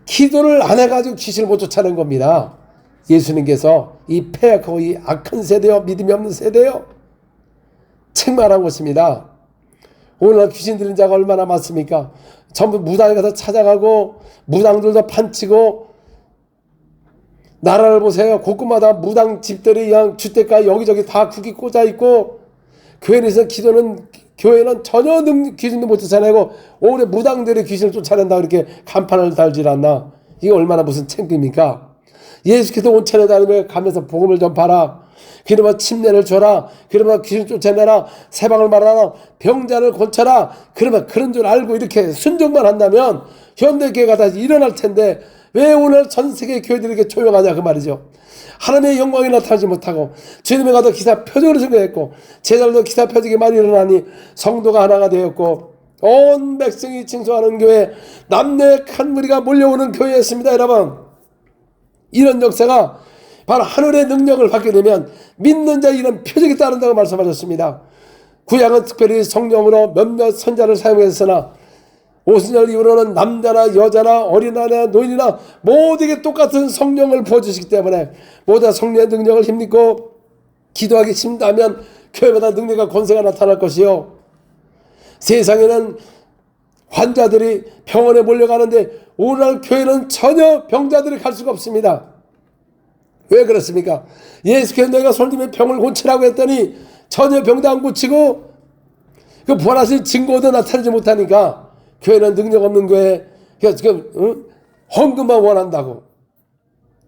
기도를 안 해가지고 귀신을 못 쫓아낸 겁니다. 예수님께서 이 패약하고 이 악한 세대요, 믿음이 없는 세대요, 책망한 것입니다. 오늘날 귀신 들린 자가 얼마나 많습니까? 전부 무당에 가서 찾아가고 무당들도 판치고. 나라를 보세요. 곳곳마다 무당 집들이 그냥 주택가 여기저기 다 국이 꽂아 있고 교회에서 교회는 전혀 귀신도 못 쫓아내고 오히려 무당들이 귀신을 쫓아낸다 그렇게 간판을 달질 않나. 이게 얼마나 무슨 창피입니까? 예수께서 온천에 다니며 가면서 복음을 전파라. 그러면 침례를 줘라. 그러면 귀신 쫓아내라. 세방을 말하라. 병자를 고쳐라. 그러면 그런 줄 알고 이렇게 순종만 한다면 현대교회가 다시 일어날 텐데 왜 오늘 전 세계 교회들이 이렇게 조용하냐 그 말이죠. 하나님의 영광이 나타나지 못하고 주님의 가도 기사 표적으로 증거했고 제자들도 기사 표적이 많이 일어나니 성도가 하나가 되었고 온 백성이 칭송하는 교회, 남녀의 큰 무리가 몰려오는 교회였습니다. 여러분, 이런 역사가 바로 하늘의 능력을 받게 되면 믿는 자 이런 표적이 따른다고 말씀하셨습니다. 구약은 특별히 성령으로 몇몇 선자를 사용했으나 오순절 이후로는 남자나 여자나 어린아이나 노인이나 모두에게 똑같은 성령을 부어주시기 때문에 모두 성령의 능력을 힘입고 기도하기 힘다면 교회마다 능력과 권세가 나타날 것이요, 세상에는 환자들이 병원에 몰려가는데 오늘날 교회는 전혀 병자들이 갈 수가 없습니다. 왜 그렇습니까? 예수께서 내가 손님의 병을 고치라고 했더니 전혀 병도 안 고치고 그 부활하신 증거도 나타나지 못하니까 교회는 능력 없는 교회, 지금 헌금만 원한다고.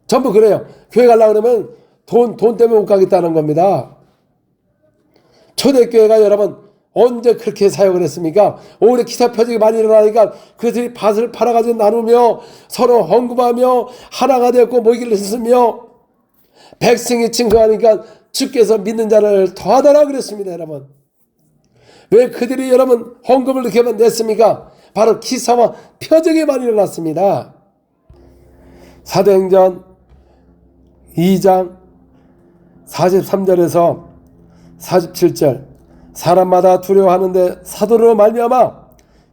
전부 그래요. 교회 가려고 그러면 돈 때문에 못 가겠다는 겁니다. 초대교회가 여러분 언제 그렇게 사역을 했습니까? 오히려 기사 표적이 많이 일어나니까 그들이 밭을 팔아가지고 나누며 서로 헌금하며 하나가 되었고 모이기를 했으며 백성이 증거하니까 주께서 믿는 자를 더하더라 그랬습니다. 여러분 왜 그들이 여러분 헌금을 이렇게 냈습니까? 바로 기사와 표적이 많이 일어났습니다. 사도행전 2장 43절에서 47절 사람마다 두려워하는데 사도로 말미암아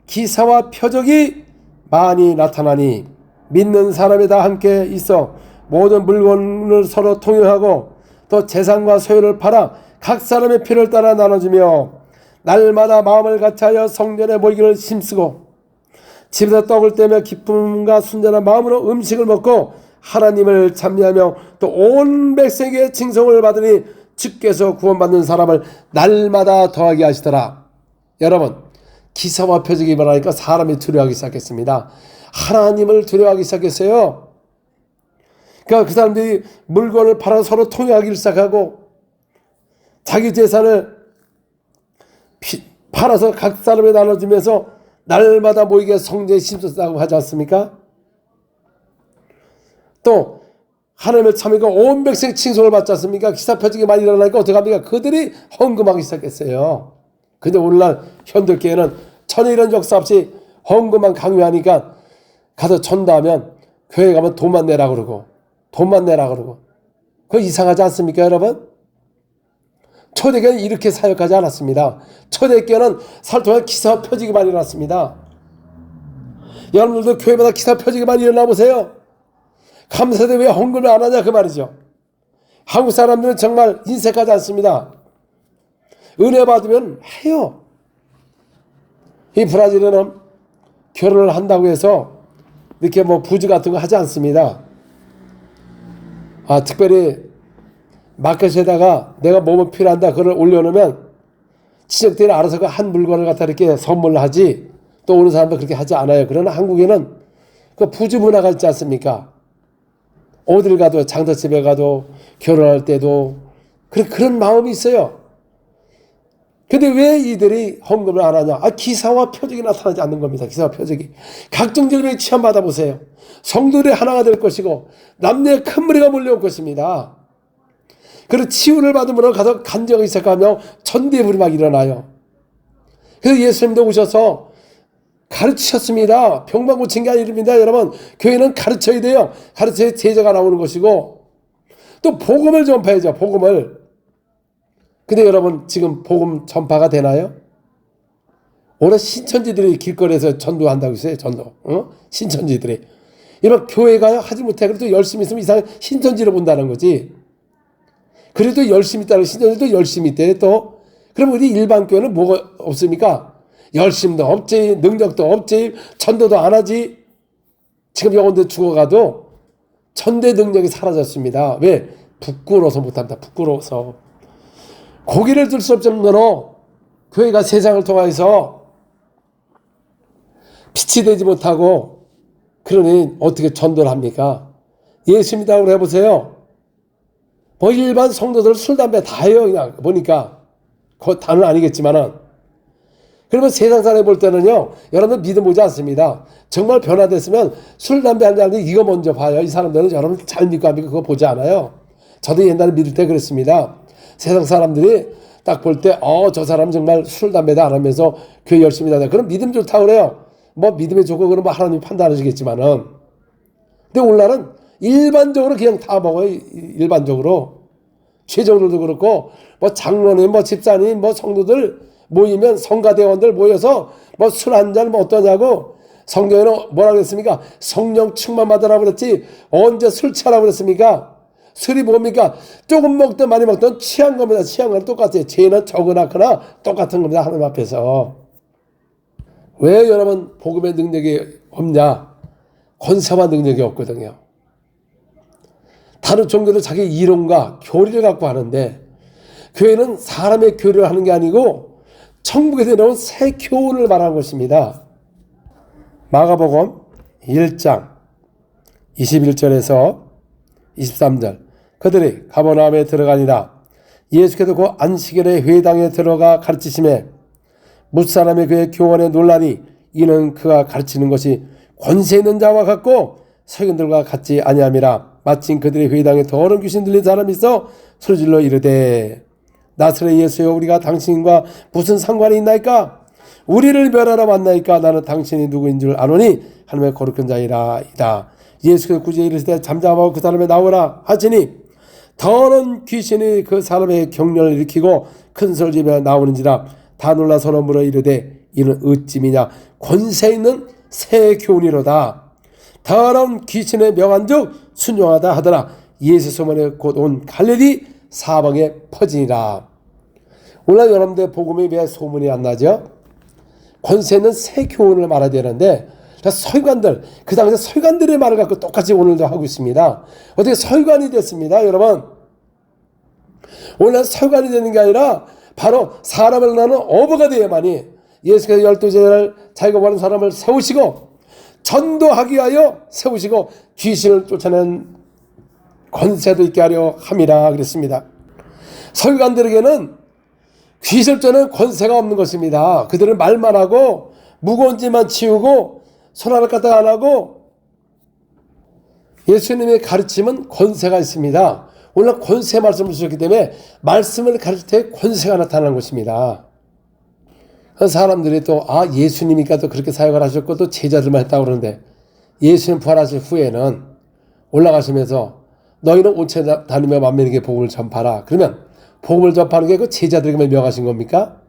기사와 표적이 많이 나타나니 믿는 사람이 다 함께 있어 모든 물건을 서로 통용하고 또 재산과 소유를 팔아 각 사람의 필요를 따라 나눠주며 날마다 마음을 같이하여 성전에 모이기를 힘쓰고 집에서 떡을 떼며 기쁨과 순전한 마음으로 음식을 먹고 하나님을 찬미하며 또 온 백성에게 칭송을 받으니 주께서 구원받는 사람을 날마다 더하게 하시더라. 여러분 기사와 표적이 일어나니까 사람이 두려워하기 시작했습니다. 하나님을 두려워하기 시작했어요. 그러니까 그 사람들이 물건을 팔아 서로 통용하기 시작하고 자기 재산을 팔아서 각 사람에 나눠주면서 날마다 모이게 성전에 힘썼다고 하지 않습니까? 또 하나님을 참으니까 온 백성이 칭송을 받지 않습니까? 기사 표적이 많이 일어나니까 어떻게 합니까? 그들이 헌금하기 시작했어요. 근데 오늘날 현대교회는 전혀 이런 역사 없이 헌금만 강요하니까 가서 전도하면 교회 가면 돈만 내라 그러고 그거 이상하지 않습니까 여러분? 초대교회는 이렇게 사역하지 않았습니다. 초대교회는 살통한 기사와 표적이 많이 일어났습니다. 여러분들도 교회마다 기사 표적이 많이 일어나 보세요. 감사대 왜 헌금을 안 하냐 그 말이죠. 한국 사람들은 정말 인색하지 않습니다. 은혜 받으면 해요. 이 브라질에는 결혼을 한다고 해서 이렇게 뭐 부주 같은 거 하지 않습니다. 특별히 마켓에다가 내가 뭐뭐 필요한다 그걸 올려놓으면 친척들이 알아서 그 한 물건을 갖다 이렇게 선물을 하지 또 오는 사람도 그렇게 하지 않아요. 그러나 한국에는 그 부주 문화가 있지 않습니까? 어딜 가도 장터집에 가도 결혼할 때도 그런 마음이 있어요. 근데 왜 이들이 헌금을 안 하냐? 기사와 표적이 나타나지 않는 겁니다. 기사와 표적이. 각종 질병에 치료받아 보세요. 성도들이 하나가 될 것이고 남녀의 큰 무리가 몰려올 것입니다. 그리고 치유를 받으므로 가서 간증하기 시작하며 천대불이 막 일어나요. 그래서 예수님도 오셔서 가르치셨습니다. 병만 고친 게 아닙니다. 여러분 교회는 가르쳐야 돼요. 가르쳐야 제자가 나오는 것이고 또 복음을 전파해야죠. 복음을. 근데 여러분 지금 복음 전파가 되나요? 오늘 신천지들이 길거리에서 전도한다고 했어요. 전도. 신천지들이. 이런 교회가 하지 못해. 그래도 열심히 있으면 이상한 신천지를 본다는 거지. 그래도 열심히 있다는 신천지도 열심히 있대 또. 그럼 우리 일반 교회는 뭐가 없습니까? 열심도 없지, 능력도 없지, 전도도 안 하지. 지금 영혼들 죽어가도 전대 능력이 사라졌습니다. 왜? 부끄러워서 못합니다. 부끄러워서. 고개를 들 수 없을 정도로 교회가 세상을 통해서 빛이 되지 못하고 그러니 어떻게 전도를 합니까? 예수 믿다고 해보세요. 뭐 일반 성도들 술, 담배 다 해요. 그냥 보니까. 그거 다는 아니겠지만은. 그러면 세상 사람이 볼 때는요, 여러분 믿음 오지 않습니다. 정말 변화됐으면 술, 담배 한 잔인데 이거 먼저 봐요. 이 사람들은 여러분 잘 믿고 안 믿고 그거 보지 않아요. 저도 옛날에 믿을 때 그랬습니다. 세상 사람들이 딱 볼 때, 저 사람 정말 술, 담배도 안 하면서 교회 열심히 다녀. 그럼 믿음 좋다고 그래요. 뭐 믿음이 좋고 그러면 하나님 판단하시겠지만은. 근데 오늘날은 일반적으로 그냥 다 먹어요. 일반적으로. 최종들도 그렇고, 뭐 장로님, 뭐 집사님, 뭐 성도들 모이면 성가대원들 모여서 뭐 술 한잔 뭐 어떠냐고 성경에는 뭐라 그랬습니까? 성령 충만 받으라고 그랬지 언제 술 취하라고 그랬습니까? 술이 뭡니까? 조금 먹든 많이 먹든 취한 겁니다. 취한 건 똑같아요. 죄는 적으나 크나 똑같은 겁니다. 하나님 앞에서. 왜 여러분 복음의 능력이 없냐? 권세와 능력이 없거든요. 다른 종교도 자기 이론과 교리를 갖고 하는데 교회는 사람의 교리를 하는 게 아니고 천국에서 나온 새 교훈을 말하는 것입니다. 마가복음 1장 21절에서 23절. 그들이 가버나움에 들어가니라. 예수께서 그 안식일에 회당에 들어가 가르치심에 무사람이 그의 교훈에 놀라니 이는 그가 가르치는 것이 권세 있는 자와 같고 서기관들과 같지 아니함이라. 마침 그들의 회당에 더러운 귀신 들린 사람이 있어 소리질러 이르되 나사렛 예수여 우리가 당신과 무슨 상관이 있나이까? 우리를 멸하러 왔나이까? 나는 당신이 누구인 줄 아노니 하나님의 거룩한 자이라이다. 예수께서 구제 이르시되 잠잠하고 그 사람에 나오라 하시니 더러운 귀신이 그 사람의 경련을 일으키고 큰 소리를 지며 나오는지라. 다 놀라 서로 물어 이르되 이는 어찌미냐? 권세 있는 새 교훈이로다. 더러운 귀신의 명한즉 순종하다 하더라. 예수 소문에 곧 온 갈릴리 사방에 퍼지니라. 오늘 여러분들 복음이 왜 소문이 안 나죠? 권세 있는 새 교훈을 말해야 되는데 서기관들, 그 당시에 서기관들의 말을 갖고 똑같이 오늘도 하고 있습니다. 어떻게 서기관이 됐습니다, 여러분? 오늘 서기관이 되는 게 아니라 바로 사람을 낳는 어부가 되어야만이 예수께서 12제자를 자기가 원하는 사람을 세우시고 전도하기 위하여 세우시고 귀신을 쫓아낸 권세도 있게 하려 함이라 그랬습니다. 서기관들에게는 귀신을 쫓는 권세가 없는 것입니다. 그들은 말만 하고 무거운 짐만 치우고 손하나 까딱 안 하고 예수님의 가르침은 권세가 있습니다. 오늘 권세 말씀을 주셨기 때문에 말씀을 가르칠 때 권세가 나타나는 것입니다. 사람들이 또 예수님이니까 또 그렇게 사역을 하셨고 또 제자들만 했다고 그러는데 예수님 부활하실 후에는 올라가시면서 너희는 온천에 다니며 만민에게 복음을 전파라. 그러면 복음을 전파하는 게 그 제자들에게만 명하신 겁니까?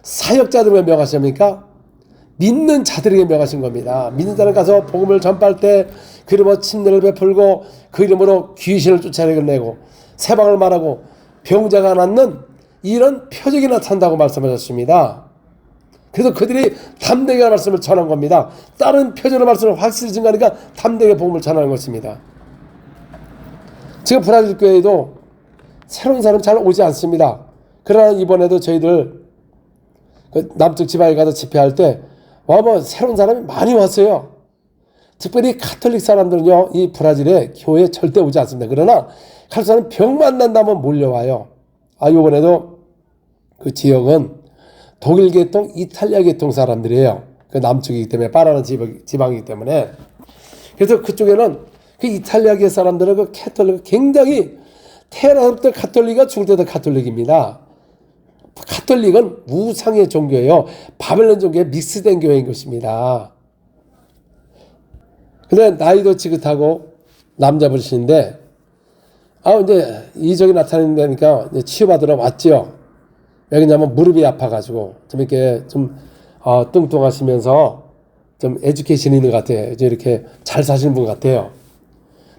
사역자들에게만 명하신 겁니까? 믿는 자들에게 명하신 겁니다. 믿는 자는 가서 복음을 전파할 때 그 이름으로 침례를 베풀고 그 이름으로 귀신을 쫓아내고 세방을 말하고 병자가 낫는 이런 표적이 나타난다고 말씀하셨습니다. 그래서 그들이 담대하게 말씀을 전한 겁니다. 다른 표적의 말씀을 확실히 증가하니까 담대하게 복음을 전하는 것입니다. 지금 브라질 교회에도 새로운 사람 잘 오지 않습니다. 그러나 이번에도 저희들 남쪽 지방에 가서 집회할 때 새로운 사람이 많이 왔어요. 특별히 가톨릭 사람들은요, 이 브라질에 교회에 절대 오지 않습니다. 그러나 가톨릭 사람은 병만 난다면 몰려와요. 이번에도 그 지역은 독일 계통, 이탈리아 계통 사람들이에요. 그 남쪽이기 때문에 빠르는 지방이기 때문에. 그래서 그쪽에는 그 이탈리아계 사람들은 그 가톨릭 굉장히 태어나서부터 가톨릭이가 죽을 때도 가톨릭입니다. 가톨릭은 우상의 종교예요. 바벨론 종교에 믹스된 교회인 것입니다. 근데 나이도 지긋하고 남자분이신데 이제 이적이 나타난다니까 치유받으러 왔지요. 왜냐면 무릎이 아파가지고 좀 이렇게 좀 뚱뚱하시면서 좀 에듀케이션 있는 것 같아요. 이제 이렇게 잘 사시는 분 같아요.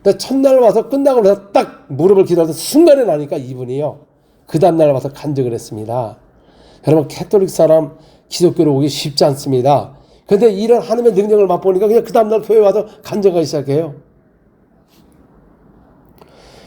근데 첫날 와서 끝나고 나서 딱 무릎을 기도하던 순간에 나니까 이분이요. 그 다음날 와서 간증을 했습니다. 여러분, 가톨릭 사람 기독교로 오기 쉽지 않습니다. 근데 이런 하나님의 능력을 맛보니까 그냥 그 다음날 교회 와서 간증하기 시작해요.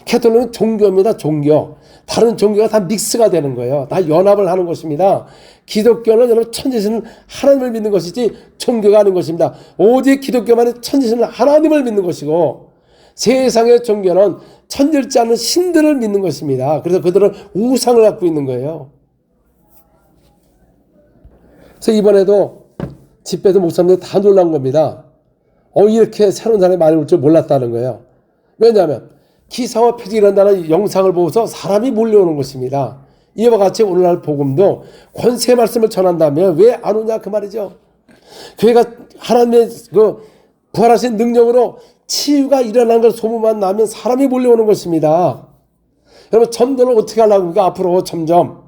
가톨릭은 종교입니다. 종교. 다른 종교가 다 믹스가 되는 거예요. 다 연합을 하는 것입니다. 기독교는 여러분 천지신 하나님을 믿는 것이지 종교가 아닌 것입니다. 오직 기독교만은 천지신 하나님을 믿는 것이고 세상의 종교는 천질지 않은 신들을 믿는 것입니다. 그래서 그들은 우상을 갖고 있는 거예요. 그래서 이번에도 집회도 목사님들 다 놀란 겁니다. 이렇게 새로운 사람이 많이 올 줄 몰랐다는 거예요. 왜냐하면 기사와 표적이란다는 영상을 보고서 사람이 몰려오는 것입니다. 이와 같이 오늘날 복음도 권세 말씀을 전한다면 왜 안 오냐 그 말이죠. 교회가 하나님의 그 부활하신 능력으로 치유가 일어나는 걸 소문만 나면 사람이 몰려오는 것입니다. 여러분, 전도를 어떻게 하려고 합니까? 앞으로 점점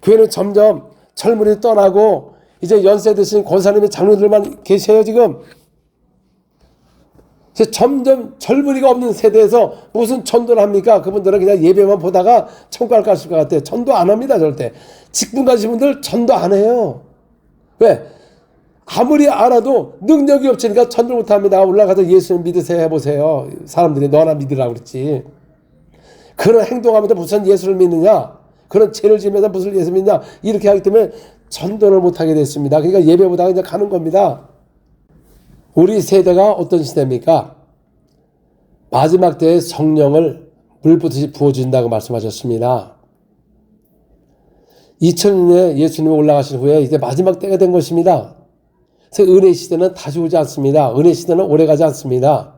교회는 점점 젊은이 떠나고 이제 연세 드신 권사님의 장로들만 계세요 지금. 점점 젊은이가 없는 세대에서 무슨 전도를 합니까? 그분들은 그냥 예배만 보다가 천국을 가실 것 같아요. 전도 안 합니다 절대. 직분 가신 분들 전도 안 해요. 왜? 아무리 알아도 능력이 없으니까 전도 못합니다. 올라가서 예수님 믿으세요 해보세요. 사람들이 너나 믿으라고 그랬지. 그런 행동하면서 무슨 예수를 믿느냐, 그런 죄를 지면서 무슨 예수 믿느냐, 이렇게 하기 때문에 전도를 못하게 됐습니다. 그러니까 예배보다가 이제 가는 겁니다. 우리 세대가 어떤 시대입니까? 마지막 때에 성령을 물붓듯이 부어준다고 말씀하셨습니다. 2000년에 예수님이 올라가신 후에 이제 마지막 때가 된 것입니다. 그래서 은혜 시대는 다시 오지 않습니다. 은혜 시대는 오래가지 않습니다.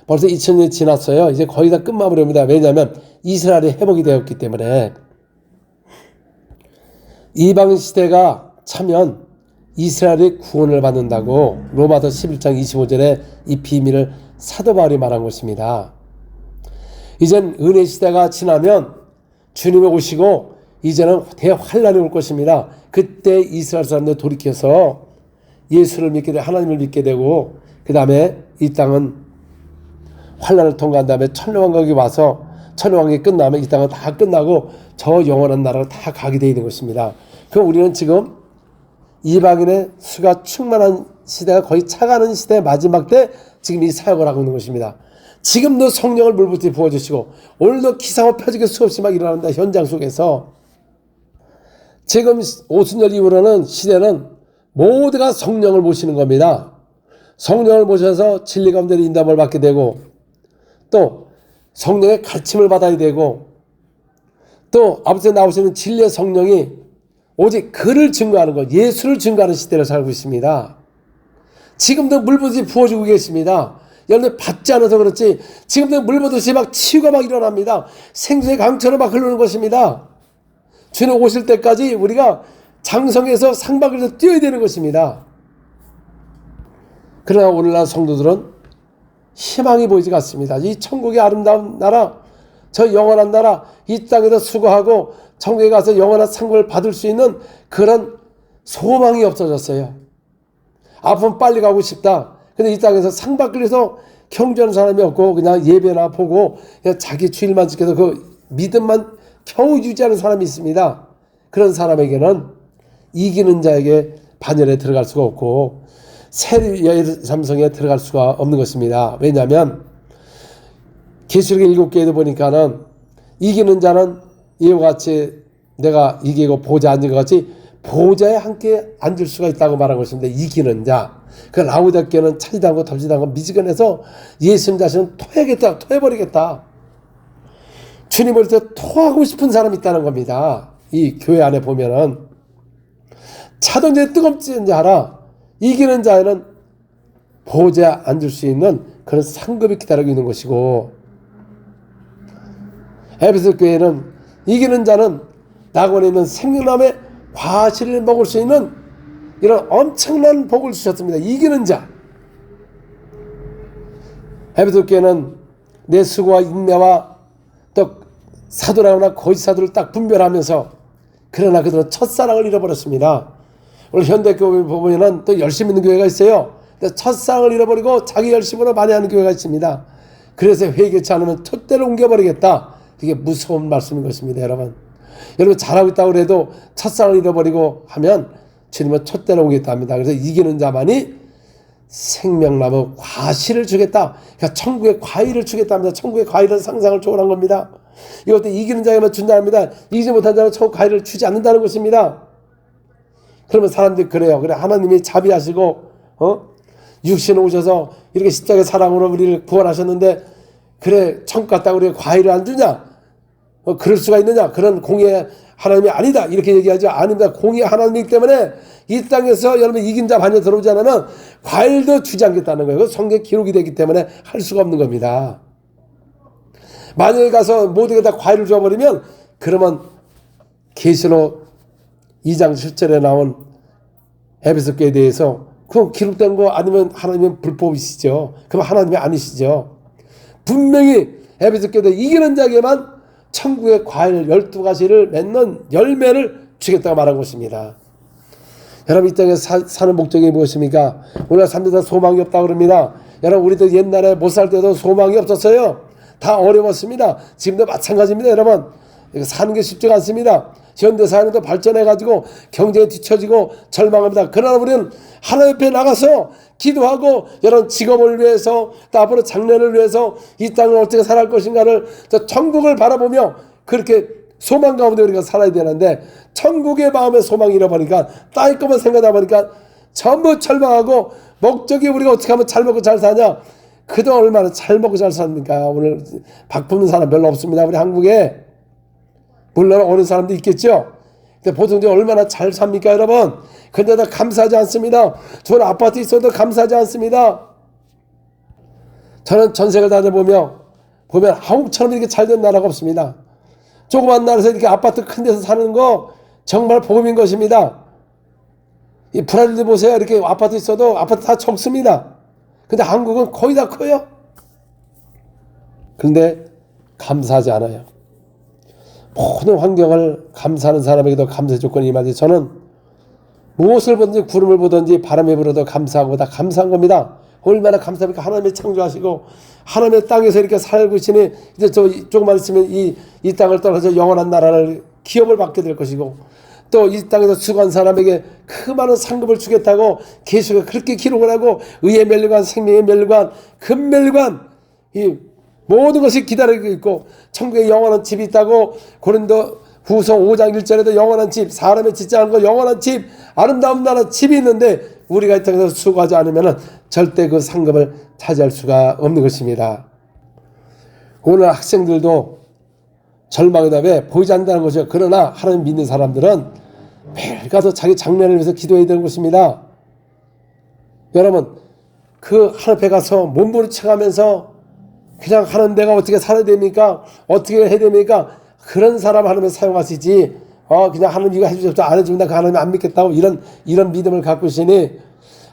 벌써 2000년이 지났어요. 이제 거의 다 끝마무리입니다. 왜냐하면 이스라엘이 회복이 되었기 때문에. 이방 시대가 차면 이스라엘이 구원을 받는다고 로마서 11장 25절에 이 비밀을 사도 바울이 말한 것입니다. 이젠 은혜 시대가 지나면 주님이 오시고 이제는 대환란이 올 것입니다. 그때 이스라엘 사람들 돌이켜서 예수를 믿게 되고 하나님을 믿게 되고 그 다음에 이 땅은 환란을 통과한 다음에 천년왕국이 와서 천년왕국이 끝나면 이 땅은 다 끝나고 저 영원한 나라로 다 가게 되어 있는 것입니다. 그럼 우리는 지금 이방인의 수가 충만한 시대가 거의 차가는 시대의 마지막 때 지금 이 사역을 하고 있는 것입니다. 지금도 성령을 물붓이 부어주시고 오늘도 기사와 표적이 수없이 막 일어난다. 현장 속에서 지금 오순절 이후로는 시대는 모두가 성령을 모시는 겁니다. 성령을 모셔서 진리 가운데 인담을 받게 되고 또 성령의 가르침을 받아야 되고 또 앞서 나오시는 진리의 성령이 오직 그를 증거하는 것, 예수를 증거하는 시대를 살고 있습니다. 지금도 물붓이 부어주고 계십니다. 여러분 받지 않아서 그렇지 지금도 물붓이 막 치유가 막 일어납니다. 생수의 강처럼 막 흐르는 것입니다. 주님 오실 때까지 우리가 장성에서 상박에서 뛰어야 되는 것입니다. 그러나 오늘날 성도들은 희망이 보이지 않습니다. 이 천국의 아름다운 나라, 저 영원한 나라, 이 땅에서 수고하고 천국에 가서 영원한 상급을 받을 수 있는 그런 소망이 없어졌어요. 앞으로 빨리 가고 싶다. 근데 이 땅에서 상 받기 위해서 경주하는 사람이 없고 그냥 예배나 보고 그냥 자기 주일만 지켜서 그 믿음만 겨우 유지하는 사람이 있습니다. 그런 사람에게는 이기는 자에게 반열에 들어갈 수가 없고 새 삼성에 들어갈 수가 없는 것입니다. 왜냐하면 계시록 7개에도 보니까는 이기는 자는 이와 같이 내가 이기고 보좌에 앉은 것 같이 보좌에 함께 앉을 수가 있다고 말한 것입니다. 이기는 자. 그 라우디아교회는 차지도 않고 덜지도 않고 미지근해서 예수님 자신은 토해야겠다, 토해버리겠다. 주님을 토하고 싶은 사람이 있다는 겁니다. 이 교회 안에 보면은 차든지 뜨겁지 알아. 이기는 자에는 보좌에 앉을 수 있는 그런 상급이 기다리고 있는 것이고 에베소 교회는 이기는 자는 낙원에 있는 생명나무의 과실을 먹을 수 있는 이런 엄청난 복을 주셨습니다. 이기는 자. 에베소 교회는 내 수고와 인내와 또 사도라거나 거짓 사도를 딱 분별하면서 그러나 그들은 첫사랑을 잃어버렸습니다. 오늘 현대교회 보면은 또 열심히 있는 교회가 있어요. 첫사랑을 잃어버리고 자기 열심으로 많이 하는 교회가 있습니다. 그래서 회개치 않으면 촛대를 옮겨버리겠다. 이게 무서운 말씀인 것입니다. 여러분 잘하고 있다고 해도 첫사랑을 잃어버리고 하면 주님은 촛대를 옮기겠다 합니다. 그래서 이기는 자만이 생명나무 과실을 주겠다. 그러니까 천국의 과일을 주겠다 합니다. 천국의 과일은 상상을 초월한 겁니다. 이것도 이기는 자에게만 준다 합니다. 이기지 못한 자는 천국 과일을 주지 않는다는 것입니다. 그러면 사람들이 그래요. 그래 하나님이 자비하시고 육신 오셔서 이렇게 십자가의 사랑으로 우리를 구원하셨는데 그래 천국 갔다고 우리가 과일을 안 주냐? 그럴 수가 있느냐? 그런 공의 하나님이 아니다. 이렇게 얘기하죠. 아닙니다. 공의 하나님이기 때문에 이 땅에서 여러분 이긴 자 반에 들어오지 않으면 과일도 주지 않겠다는 거예요. 성경에 기록이 되기 때문에 할 수가 없는 겁니다. 만약에 가서 모두에게 다 과일을 줘버리면 그러면 계시록 2장 7절에 나온 에베소 교회에 대해서 그 기록된 거 아니면 하나님은 불법이시죠. 그럼 하나님이 아니시죠. 분명히 에베소 교회에 이기는 자에게만 천국의 과일 12가지를 맺는 열매를 주겠다고 말한 것입니다. 여러분 이 땅에 사는 목적이 무엇입니까? 오늘 사람들 다 소망이 없다고 그럽니다. 여러분 우리도 옛날에 못 살 때도 소망이 없었어요. 다 어려웠습니다. 지금도 마찬가지입니다. 여러분 사는 게 쉽지가 않습니다. 현대사회는 또 발전해가지고 경제에 뒤처지고 절망합니다. 그러나 우리는 하나님 옆에 나가서 기도하고 여러분 직업을 위해서 또 앞으로 장래를 위해서 이 땅을 어떻게 살아갈 것인가를 저 천국을 바라보며 그렇게 소망 가운데 우리가 살아야 되는데 천국의 마음에 소망이 잃어버리니까 땅의 것만 생각하다 보니까 전부 절망하고 목적이 우리가 어떻게 하면 잘 먹고 잘 사냐 그동안 얼마나 잘 먹고 잘 삽니까? 오늘 박 붓는 사람 별로 없습니다. 우리 한국에. 물론 어느 사람도 있겠죠. 근데 보통 얼마나 잘 삽니까, 여러분? 근데도 감사하지 않습니다. 저는 아파트 있어도 감사하지 않습니다. 저는 전세를 다녀보면 한국처럼 이렇게 잘 된 나라가 없습니다. 조그만 나라에서 이렇게 아파트 큰 데서 사는 거 정말 복음인 것입니다. 이 브라질도 보세요. 이렇게 아파트 있어도 아파트 다 적습니다. 근데 한국은 거의 다 커요. 그런데 감사하지 않아요. 모든 환경을 감사하는 사람에게도 감사의 조건이 임하지. 저는 무엇을 보든지 구름을 보든지 바람이 불어도 감사하고 다 감사한 겁니다. 얼마나 감사합니까? 하나님이 창조하시고 하나님의 땅에서 이렇게 살고 있으니 이제 저 조금만 있으면 이 땅을 떠나서 영원한 나라를 기업을 받게 될 것이고 또 이 땅에서 수고한 사람에게 그 많은 상급을 주겠다고 계시가 그렇게 기록을 하고 의의 멸류관, 생명의 멸류관, 금멸류관 이 모든 것이 기다리고 있고 천국에 영원한 집이 있다고 고린도 후서 5장 1절에도 영원한 집, 사람의 짓지 않은 거 영원한 집, 아름다운 나라 집이 있는데 우리가 이 땅에서 수고하지 않으면 절대 그 상급을 차지할 수가 없는 것입니다. 오늘 학생들도 절망이다. 왜? 보이지 않는다는 것이죠. 그러나 하나님 믿는 사람들은 매일 가서 자기 장래를 위해서 기도해야 되는 것입니다. 여러분 그 하늘 앞에 가서 몸부림쳐가면서 그냥 하는 내가 어떻게 살아야 됩니까? 어떻게 해야 됩니까? 그런 사람 하나님이 사용하시지 그냥 하나님 이거 해주셔도 안 해준다 그 하나님 안 믿겠다고 이런 믿음을 갖고 있으니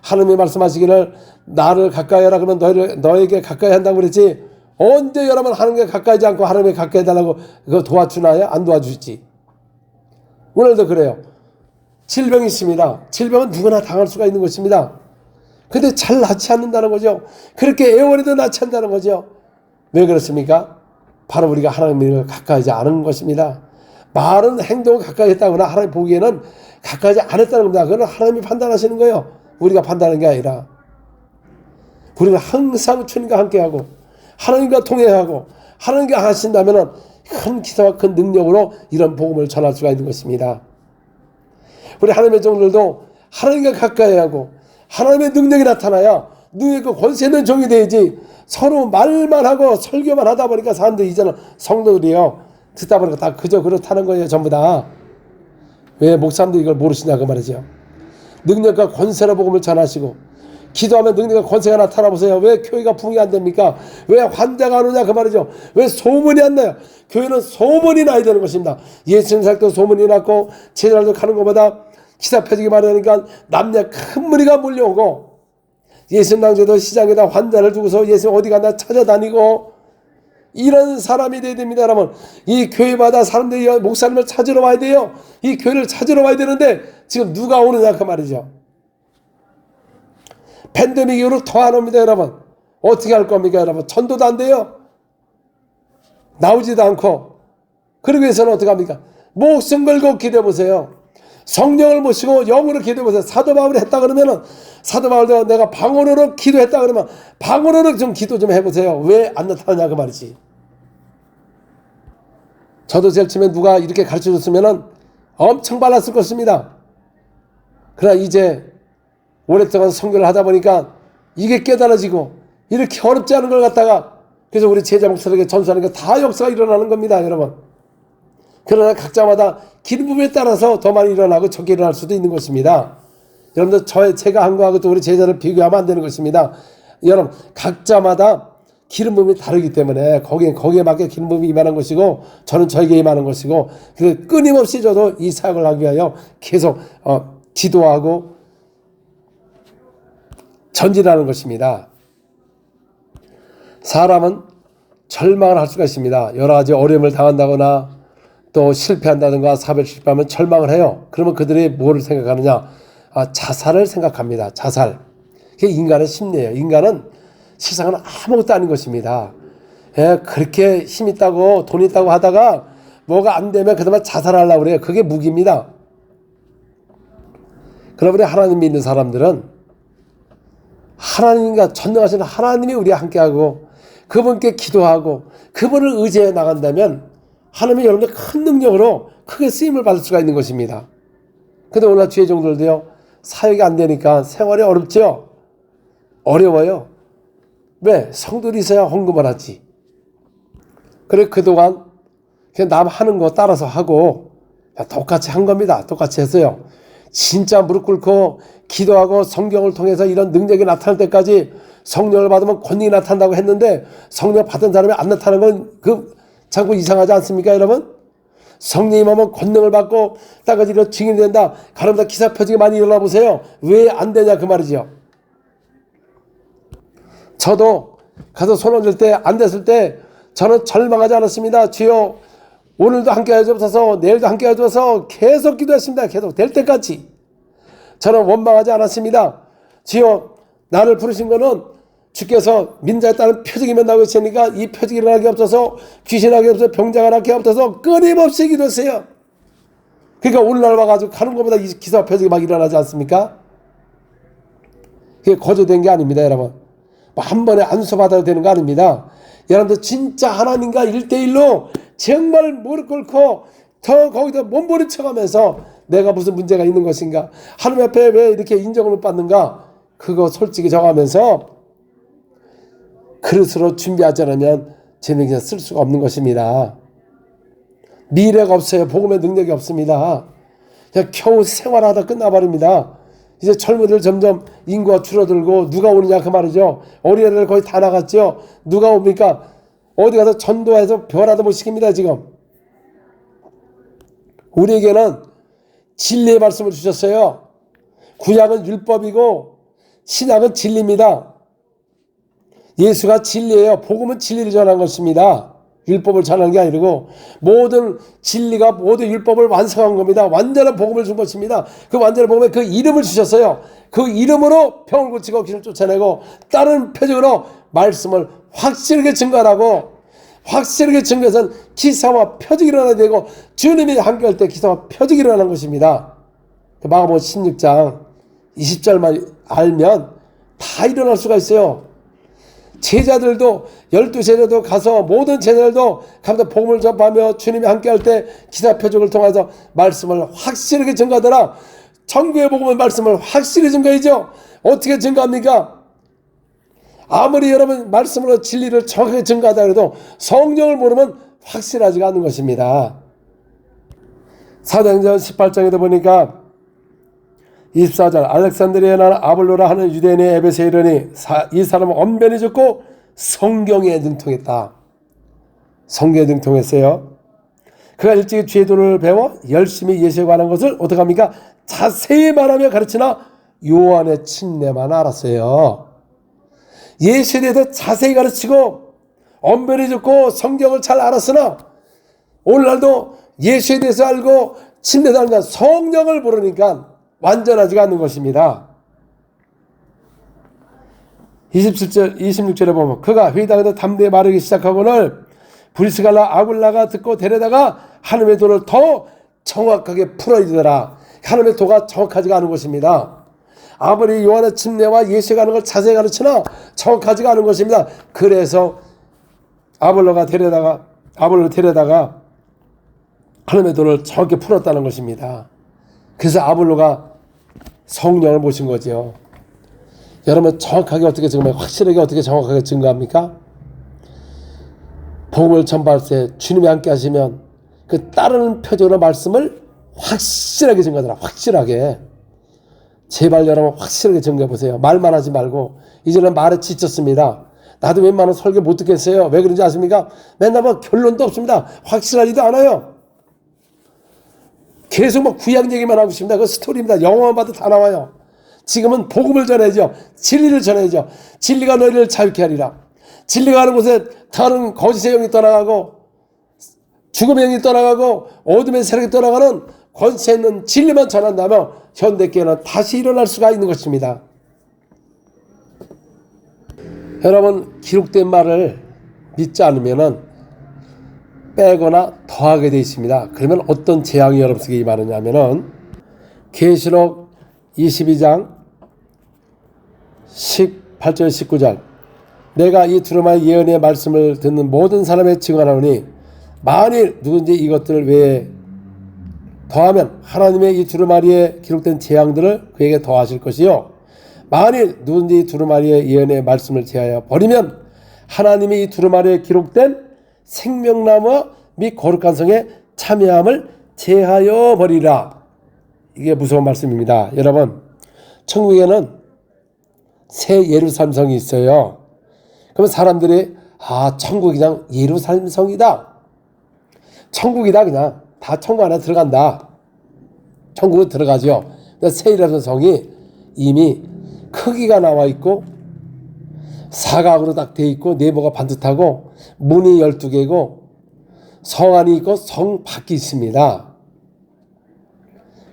하나님이 말씀하시기를 나를 가까이 하라 그러면 너에게 가까이 한다고 그랬지 언제 여러분 하나님께 가까이지 않고 하나님께 가까이 해달라고 그거 도와주나요? 안 도와주지. 오늘도 그래요. 질병이 있습니다. 질병은 누구나 당할 수가 있는 것입니다. 근데 잘 낫지 않는다는 거죠. 그렇게 애원해도 낫지 않는다는 거죠. 왜 그렇습니까? 바로 우리가 하나님을 가까이 하지 않은 것입니다. 말은 행동을 가까이 했다거나 하나님 보기에는 가까이 하지 않았다는 겁니다. 그건 하나님이 판단하시는 거예요. 우리가 판단하는 게 아니라 우리는 항상 주님과 함께하고 하나님과 동행하고 하나님과 하신다면 큰 기사와 큰 능력으로 이런 복음을 전할 수가 있는 것입니다. 우리 하나님의 종들도 하나님과 가까이 하고 하나님의 능력이 나타나야 능력과 권세 있는 종이 되야지 서로 말만 하고 설교만 하다 보니까 사람들이 이제는 성도들이요 듣다 보니까 다 그저 그렇다는 거예요. 전부 다. 왜 목사님도 이걸 모르시냐 그 말이죠. 능력과 권세로 복음을 전하시고 기도하면 능력과 권세가 나타나 보세요. 왜 교회가 붕이 안 됩니까? 왜 환자가 안 오냐 그 말이죠. 왜 소문이 안 나요? 교회는 소문이 나야 되는 것입니다. 예수님 살때 소문이 났고 제자들도 가는 것보다 기사 펴지기 마련하니까 남녀 큰 무리가 몰려오고 예수님 당시에도 시장에다 환자를 두고서 예수님 어디 갔나 찾아다니고 이런 사람이 돼야 됩니다. 여러분 이 교회마다 사람들이 목사님을 찾으러 와야 돼요. 이 교회를 찾으러 와야 되는데 지금 누가 오느냐 그 말이죠. 팬데믹 이후로 더 안 옵니다. 여러분 어떻게 할 겁니까? 여러분 전도도 안 돼요. 나오지도 않고 그러기 위해서는 어떻게 합니까? 목숨 걸고 기도해 보세요. 성령을 모시고 영으로 기도해 보세요. 사도 바울이 했다 그러면은 사도 바울도 내가 방언으로 기도했다 그러면 방언으로 좀 기도 좀 해보세요. 왜 안 나타나냐 그 말이지. 저도 제일 처음에 누가 이렇게 가르쳐줬으면은 엄청 빨랐을 것입니다. 그러나 이제 오랫동안 선교를 하다 보니까 이게 깨달아지고 이렇게 어렵지 않은 걸 갖다가 그래서 우리 제자 목사에게 전수하는 게 다 역사가 일어나는 겁니다. 여러분. 그러나 각자마다 기름 부음에 따라서 더 많이 일어나고 적게 일어날 수도 있는 것입니다. 여러분들 제가 한 거하고 또 우리 제자를 비교하면 안 되는 것입니다. 여러분 각자마다 기름 부음이 다르기 때문에 거기에 맞게 기름 부음이 임하는 것이고 저는 저에게 임하는 것이고 그 끊임없이 저도 이 사역을 하기 위하여 계속 지도하고 전진하는 것입니다. 사람은 절망을 할 수가 있습니다. 여러 가지 어려움을 당한다거나 또 실패한다든가 사업에 실패하면 절망을 해요. 그러면 그들이 뭐를 생각하느냐? 자살을 생각합니다. 자살. 그게 인간의 심리예요. 인간은 세상은 아무것도 아닌 것입니다. 그렇게 힘 있다고 돈 있다고 하다가 뭐가 안 되면 그다음에 자살하려고 그래요. 그게 무기입니다. 그러므로 하나님 믿는 사람들은 하나님과 전능하신 하나님이 우리와 함께하고 그분께 기도하고 그분을 의지해 나간다면 하나님이 여러분의 큰 능력으로 크게 쓰임을 받을 수가 있는 것입니다. 근데 오늘 주의 종들도요 사역이 안 되니까 생활이 어렵죠. 어려워요. 왜? 성들이 있어야 헌금을 하지. 그래 그동안 그냥 남 하는 거 따라서 하고 똑같이 한 겁니다. 똑같이 했어요. 진짜 무릎 꿇고 기도하고 성경을 통해서 이런 능력이 나타날 때까지 성령을 받으면 권능이 나타난다고 했는데 성령 받은 사람이 안 나타나는 건 자꾸 이상하지 않습니까 여러분? 성령이 하면 권능을 받고 땅까지 이런 증인이 된다. 가람다 기사 표적이 많이 일어나 보세요. 왜 안 되냐 그 말이죠. 저도 가서 손 얹을 때 안 됐을 때 저는 절망하지 않았습니다. 주여 오늘도 함께 해주셔서 내일도 함께 해주셔서 계속 기도했습니다. 계속 될 때까지. 저는 원망하지 않았습니다. 주여 나를 부르신 거는 주께서 민자에 따른 표적이 면나고 있으니까 이 표적이 일어나게 없어서 귀신하게 없어서 병자가 나게 없어서 끊임없이 기도했어요. 그러니까 오늘날 와가지고 가는 것보다 이 기사 표적이 막 일어나지 않습니까? 그게 거저된 게 아닙니다 여러분. 한 번에 안수받아야 되는 거 아닙니다. 여러분들 진짜 하나님과 1대1로 정말 무릎 꿇고 더 거기다 몸부림쳐가면서 내가 무슨 문제가 있는 것인가, 하나님 앞에 왜 이렇게 인정을 못 받는가, 그거 솔직히 정하면서 그릇으로 준비하지 않으면 쟤는 그냥 쓸 수가 없는 것입니다. 미래가 없어요. 복음의 능력이 없습니다. 그냥 겨우 생활하다 끝나버립니다. 이제 젊은이들 점점 인구가 줄어들고 누가 오느냐 그 말이죠. 어린애들 거의 다 나갔죠. 누가 옵니까? 어디 가서 전도해서 별하도 못 시킵니다 지금. 우리에게는 진리의 말씀을 주셨어요. 구약은 율법이고 신약은 진리입니다. 예수가 진리예요. 복음은 진리를 전한 것입니다. 율법을 전하는 게 아니고 모든 진리가 모든 율법을 완성한 겁니다. 완전한 복음을 준 것입니다. 그 완전한 복음에 그 이름을 주셨어요. 그 이름으로 병을 고치고 귀신을 쫓아내고 다른 표적으로 말씀을 확실하게 증거하라고, 확실하게 증거해서 기사와 표적이 일어나야 되고 주님이 함께할 때 기사와 표적이 일어나는 것입니다. 마가복음 16장 20절만 알면 다 일어날 수가 있어요. 제자들도 12제자도 가서 모든 제자들도 가서 복음을 전파하며 주님이 함께할 때 기사 표적을 통해서 말씀을 확실하게 증거하더라. 천국의 복음은 말씀을 확실히 증거하죠. 어떻게 증거합니까? 아무리 여러분 말씀으로 진리를 정확하게 증거하다 해도 성령을 모르면 확실하지가 않는 것입니다. 사도행전 18장에도 보니까 24절 알렉산드리아에 난 아볼로라 하는 유대인의 에베소에 이르니 이 사람은 언변이 좋고 성경에 능통했다. 성경에 능통했어요. 그가 일찍이 주의 도를 배워 열심히 예수에 관한 것을 어떻게 합니까? 자세히 말하며 가르치나 요한의 침례만 알았어요. 예수에 대해서 자세히 가르치고 언변이 좋고 성경을 잘 알았으나 오늘날도 예수에 대해서 알고 침례도 알니까 성령을 모르니까 완전하지가 않는 것입니다. 26절에 보면 그가 회당에서 담대히 말하기 시작하고는 브리스갈라 아굴라가 듣고 데려다가 하나님의 도를 더 정확하게 풀어주더라. 하나님의 도가 정확하지가 않은 것입니다. 아무리 요한의 침례와 예수에 가는 걸 자세히 가르치나 정확하지가 않은 것입니다. 그래서 아볼로를 데려다가 하나님의 도를 정확히 풀었다는 것입니다. 그래서 아볼로가 성령을 모신 거죠. 여러분 정확하게 어떻게 증거해요? 확실하게 어떻게 정확하게 증거합니까? 복음을 전파할 때 주님이 함께 하시면 그 따르는 표적으로 말씀을 확실하게 증거하더라. 확실하게. 제발 여러분 확실하게 증거해 보세요. 말만 하지 말고. 이제는 말에 지쳤습니다. 나도 웬만하면 설교 못 듣겠어요. 왜 그런지 아십니까? 맨날 뭐 결론도 없습니다. 확실하지도 않아요. 계속 뭐 구약 얘기만 하고 있습니다. 그 스토리입니다. 영화만 봐도 다 나와요. 지금은 복음을 전해야죠. 진리를 전해야죠. 진리가 너희를 자유케 하리라. 진리가 하는 곳에 다른 거짓의 영이 떠나가고 죽음의 영이 떠나가고 어둠의 세력이 떠나가는 권세 있는 진리만 전한다면 현대교회는 다시 일어날 수가 있는 것입니다. 여러분 기록된 말을 믿지 않으면은 빼거나 더하게 되어 있습니다. 그러면 어떤 재앙이 여러분에게 임하느냐면은 계시록 22장 18절 19절 내가 이 두루마리 예언의 말씀을 듣는 모든 사람의 증언하노니 만일 누군지 이것들을 외에 더하면 하나님의 이 두루마리에 기록된 재앙들을 그에게 더하실 것이요 만일 누군지 두루마리의 예언의 말씀을 제하여 버리면 하나님이 이 두루마리에 기록된 생명나무와 및 거룩한 성에 참여함을 제하여 버리라. 이게 무서운 말씀입니다. 여러분, 천국에는 새 예루살렘 성이 있어요. 그러면 사람들이 천국이 그냥 예루살렘 성이다, 천국이다, 그냥 다 천국 안에 들어간다. 천국에 들어가죠. 새 예루살렘 성이 이미 크기가 나와 있고 사각으로 딱 돼 있고 네모가 반듯하고 문이 12개고 성 안이 있고 성 밖이 있습니다.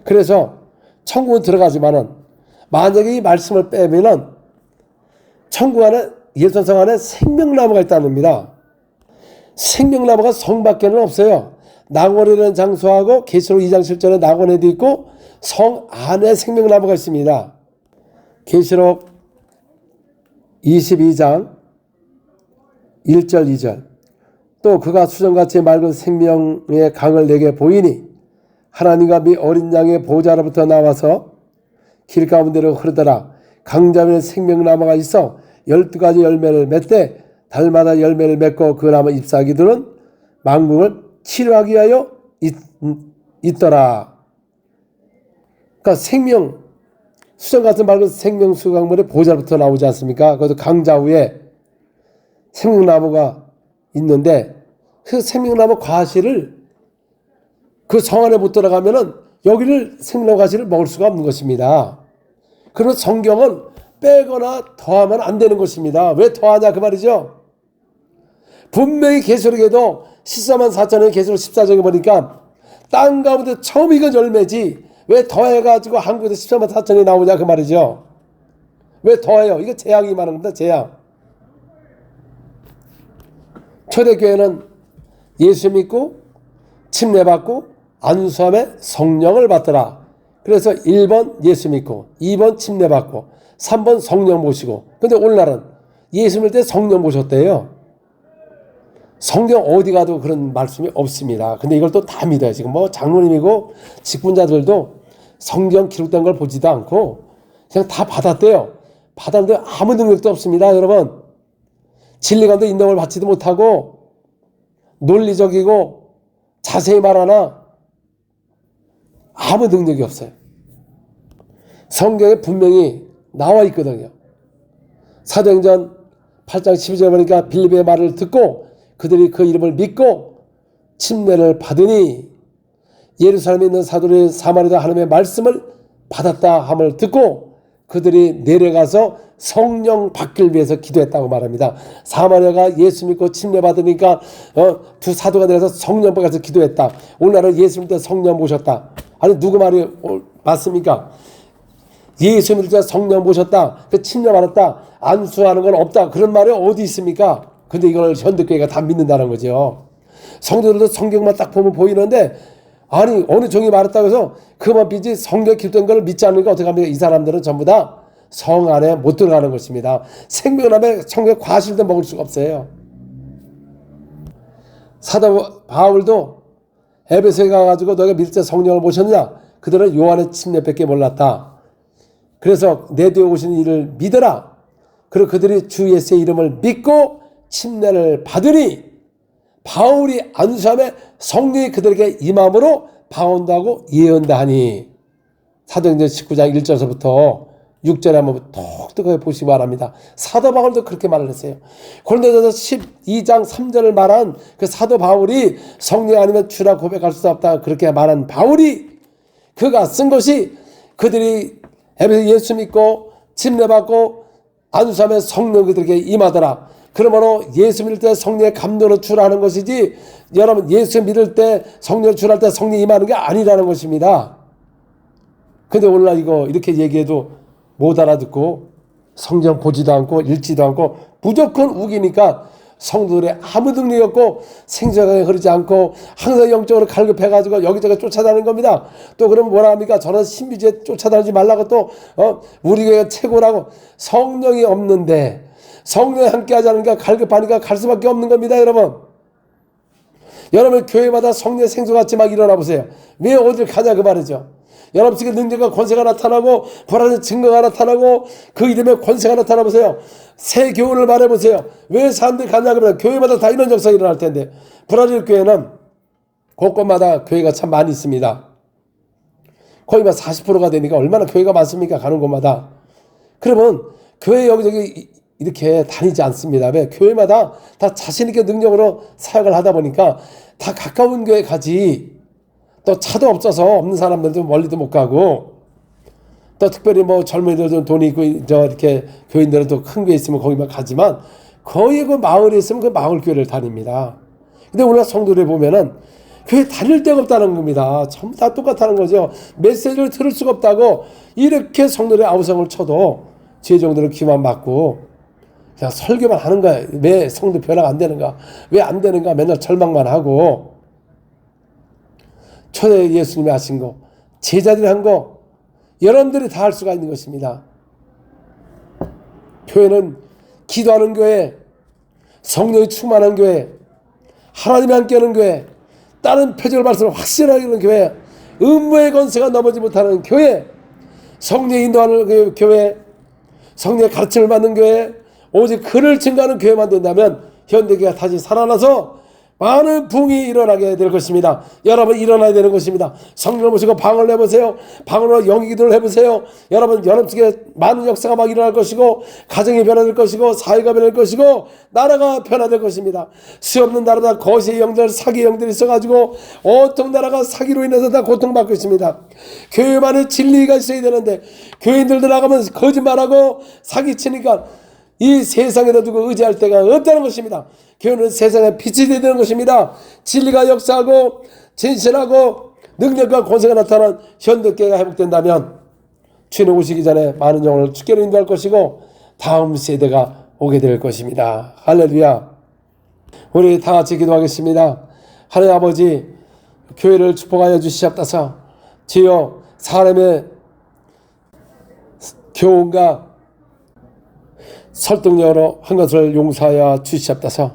그래서 천국은 들어가지만은 만약에 이 말씀을 빼면은 천국 안에 예루살렘 성 안에 생명나무가 있다는 겁니다. 생명나무가 성 밖에는 없어요. 낙원이라는 장소하고 계시록 2장 7절에 낙원에도 있고 성 안에 생명나무가 있습니다. 계시록 22장 1절 2절 또 그가 수정같이 맑은 생명의 강을 내게 보이니 하나님과 미 어린 양의 보좌로부터 나와서 길 가운데로 흐르더라. 강자면에 생명나무가 있어 12가지 열매를 맺되 달마다 열매를 맺고 그 나무 잎사귀들은 만국을 치료하기 위하여 있더라. 그러니까 생명 수정 같은 맑은 생명수 강물의 보좌로부터 나오지 않습니까? 그것도 강자 위에 생명나무가 있는데 그 생명나무 과실을 그 성 안에 못 들어가면은 여기를 생명나무 과실을 먹을 수가 없는 것입니다. 그리고 성경은 빼거나 더하면 안 되는 것입니다. 왜 더하냐 그 말이죠. 분명히 계시록에도 14만 4천의 계시록 14장에 보니까 땅 가운데 처음 익은 열매지 왜 더해가지고 한국에도 14만 4천이 나오냐 그 말이죠. 왜 더해요? 이거 재앙이 많은 겁니다. 재앙. 초대교회는 예수 믿고 침례받고 안수함에 성령을 받더라. 그래서 1번 예수 믿고 2번 침례받고 3번 성령 모시고. 근데 오늘날은 예수 믿을 때 성령 모셨대요. 성경 어디 가도 그런 말씀이 없습니다. 근데 이걸 또 다 믿어요. 지금 뭐 장로님이고 직분자들도 성경 기록된 걸 보지도 않고 그냥 다 받았대요. 받았는데 아무 능력도 없습니다. 여러분, 진리감도 인정을 받지도 못하고 논리적이고 자세히 말하나 아무 능력이 없어요. 성경에 분명히 나와 있거든요. 사도행전 8장 12절 보니까 빌립의 말을 듣고 그들이 그 이름을 믿고 침례를 받으니 예루살렘에 있는 사도들이 사마리아 하나님의 말씀을 받았다 함을 듣고 그들이 내려가서 성령 받기를 위해서 기도했다고 말합니다. 사마리아가 예수 믿고 침례 받으니까 두 사도가 내려서 성령 받아서 기도했다. 오늘날은 예수 믿을 때 성령 모셨다. 아니 누구 말이 맞습니까? 예수 믿을 때 성령 모셨다. 그 침례 받았다. 안수하는 건 없다. 그런 말이 어디 있습니까? 근데 이걸 현대교회가 다 믿는다는 거죠. 성도들도 성경만 딱 보면 보이는데 아니 어느 종이 말했다고 해서 그만 믿지 성경에 기록된 걸 믿지 않으니까 어떻게 합니까? 이 사람들은 전부 다 성 안에 못 들어가는 것입니다. 생명나무에 성경 과실도 먹을 수가 없어요. 사도 바울도 에베소에 가가지고 너희가 믿을 때 성령을 모셨냐? 그들은 요한의 침례밖에 몰랐다. 그래서 내 뒤에 오시는 이를 믿어라. 그리고 그들이 주 예수의 이름을 믿고 침례를 받으니 바울이 안수함에 성령이 그들에게 임함으로 방언다고 예언다 하니. 사도행전 19장 1절에서부터 6절에 한번 독특하게 보시기 바랍니다. 사도 바울도 그렇게 말을 했어요. 고린도전서 12장 3절을 말한 그 사도 바울이 성령 아니면 주라 고백할 수 없다 그렇게 말한 바울이 그가 쓴 것이 그들이 에베소 예수 믿고 침례받고 안수함에 성령 그들에게 임하더라. 그러므로 예수 믿을 때 성령의 감동으로 주라는 것이지 여러분 예수 믿을 때 성령을 주랄 때 성령이 임하는 게 아니라는 것입니다. 근데 오늘날 이거 이렇게 얘기해도 못 알아듣고 성경 보지도 않고 읽지도 않고 무조건 우기니까 성도들이 아무 능력이 없고 생생하게 흐르지 않고 항상 영적으로 갈급해가지고 여기저기 쫓아다니는 겁니다. 또 그러면 뭐라 합니까? 저는 신비주의에 쫓아다니지 말라고 또 우리 교회가 최고라고. 성령이 없는데 성령이 함께 하지 않으니까 갈급하니까 갈 수밖에 없는 겁니다. 여러분 교회마다 성령 생수같이 막 일어나 보세요. 왜 어딜 가냐 그 말이죠. 여러분 속에 능력과 권세가 나타나고 불안의 증거가 나타나고 그 이름의 권세가 나타나보세요. 새 교훈을 말해보세요. 왜 사람들이 가냐 그러면 교회마다 다 이런 역사가 일어날 텐데 브라질 교회는 곳곳마다 교회가 참 많이 있습니다. 거의 막 40%가 되니까 얼마나 교회가 많습니까? 가는 곳마다. 그러면 교회 여기저기 이렇게 다니지 않습니다. 왜? 교회마다 다 자신있게 능력으로 사역을 하다 보니까 다 가까운 교회 가지. 또 차도 없어서 없는 사람들도 멀리도 못 가고 또 특별히 뭐 젊은이들도 돈이 있고 이렇게 교인들은 또 큰 교회 있으면 거기만 가지만 거의 그 마을에 있으면 그 마을 교회를 다닙니다. 근데 우리가 성도들 보면은 교회 다닐 데가 없다는 겁니다. 전부 다 똑같다는 거죠. 메시지를 들을 수가 없다고 이렇게 성도들의 아우성을 쳐도 지혜종들은 귀만 막고 그냥 설교만 하는 거야. 왜 성도 변화가 안 되는가? 왜 안 되는가? 맨날 절망만 하고 초대 예수님이 하신 거, 제자들이 한 거 여러분들이 다 할 수가 있는 것입니다. 교회는 기도하는 교회, 성령이 충만한 교회, 하나님이 함께하는 교회, 다른 표절 말씀을 확실하게 하는 교회, 음모의 권세가 넘어지 못하는 교회, 성령이 인도하는 교회, 성령의 가르침을 받는 교회, 오직 그를 증거하는 교회만 된다면 현대교회가 다시 살아나서 많은 부흥이 일어나게 될 것입니다. 여러분 일어나야 되는 것입니다. 성령을 모시고 방언을 해보세요. 방언으로 영기도를 해보세요. 여러분 속에 많은 역사가 막 일어날 것이고 가정이 변화될 것이고 사회가 변화될 것이고 나라가 변화될 것입니다. 수없는 나라다 거시의 영들 사기의 영들이 있어가지고 온통 나라가 사기로 인해서 다 고통받고 있습니다. 교회만의 진리가 있어야 되는데 교인들도 나가면 거짓말하고 사기치니까 이 세상에다 두고 의지할 데가 없다는 것입니다. 교회는 세상에 빛이 되야 되는 것입니다. 진리가 역사하고 진실하고 능력과 권세가 나타난 현대교회가 회복된다면 주님 오시기 전에 많은 영혼을 주께로 인도할 것이고 다음 세대가 오게 될 것입니다. 할렐루야. 우리 다 같이 기도하겠습니다. 하나님 아버지 교회를 축복하여 주시옵소서. 주여 사람의 교훈과 설득력으로 한 것을 용서하여 주시옵소서.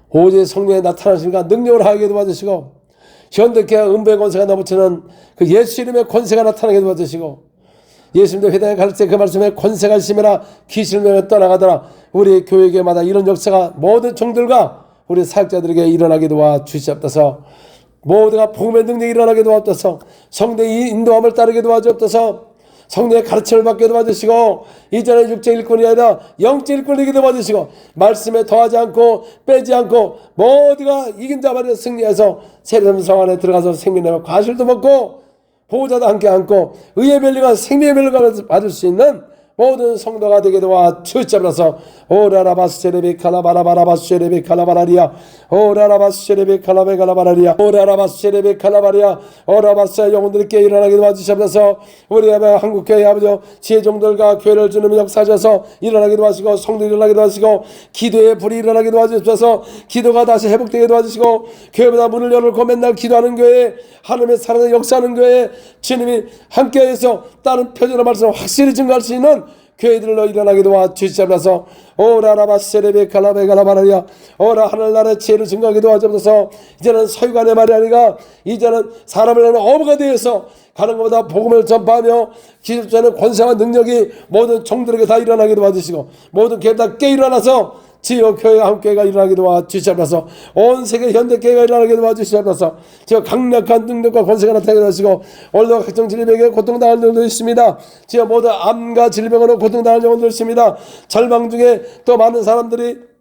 오직 성령의 나타나심과 능력을 하게 도와주시고 현대교회 은배의 권세가 넘치는 그 예수 이름의 권세가 나타나게 도와주시고 예수님도 회당에 갈 때 그 말씀에 권세가 있음이라 귀신을 내어 떠나가더라. 우리 교회마다 이런 역사가 모든 종들과 우리 사역자들에게 일어나게 도와주시옵소서. 모두가 복음의 능력이 일어나게 도와주옵소서. 성령의 인도함을 따르게 도와주옵소서. 성령의 가르침을 받게 도와주시고 이전에 육체 일꾼이 아니라 영체 일꾼이게 도와주시고 말씀에 더하지 않고 빼지 않고 모두가 이긴 자만에 승리해서 새로운 성 안에 들어가서 생명의 과실도 먹고 보호자도 함께 안고 의의 멸류관 생명의 멸류관을 받을 수 있는 모든 성도가 되게 도와 주시옵소서. 오라라바스제레비 칼라바라바라바스제레비 칼라바라리아 오라라바스제레비 칼라베갈라바라리아 오라라바스제레비 칼라바리아 오라바스 영혼들께 일어나게 도와주시옵소서. 우리 한국교회 아버지 지혜종들과 교회를 주는 역사하셔서 일어나게 도와주시고 성도 일어나게 도와주시고 기도의 불이 일어나게 도와주셔서 기도가 다시 회복되게 도와주시고 교회보다 문을 열고 맨날 기도하는 교회 하나님의 살아있는 역사하는 교회 주님이 함께해서 다른 표준의 말씀을 확실히 증거할 수 있는 교회들로 일어나게 도와주시옵소서. 오라라바세레베 칼라베갈라바라리아 오라 하늘나라의 지혜를 증거하게 도와주옵소서. 이제는 서유관의 말이 아니라 이제는 사람을 낳는 어부가 되어서 가는 것보다 복음을 전파하며 기술자는 권세와 능력이 모든 종들에게 다 일어나게 도와주시고 모든 교회 다 깨일어나서 지역 교회와 함께가 일어나게 도와주시옵소서. 온 세계 현대교회가 일어나게 도와주시옵소서. 지역 강력한 능력과 권세가 나타나게 도와주시고 오늘도 각종 질병에 고통당하는 영혼도 있습니다. 지역 모두 암과 질병으로 고통당하는 영혼도 있습니다. 절망 중에 또 많은 사람들이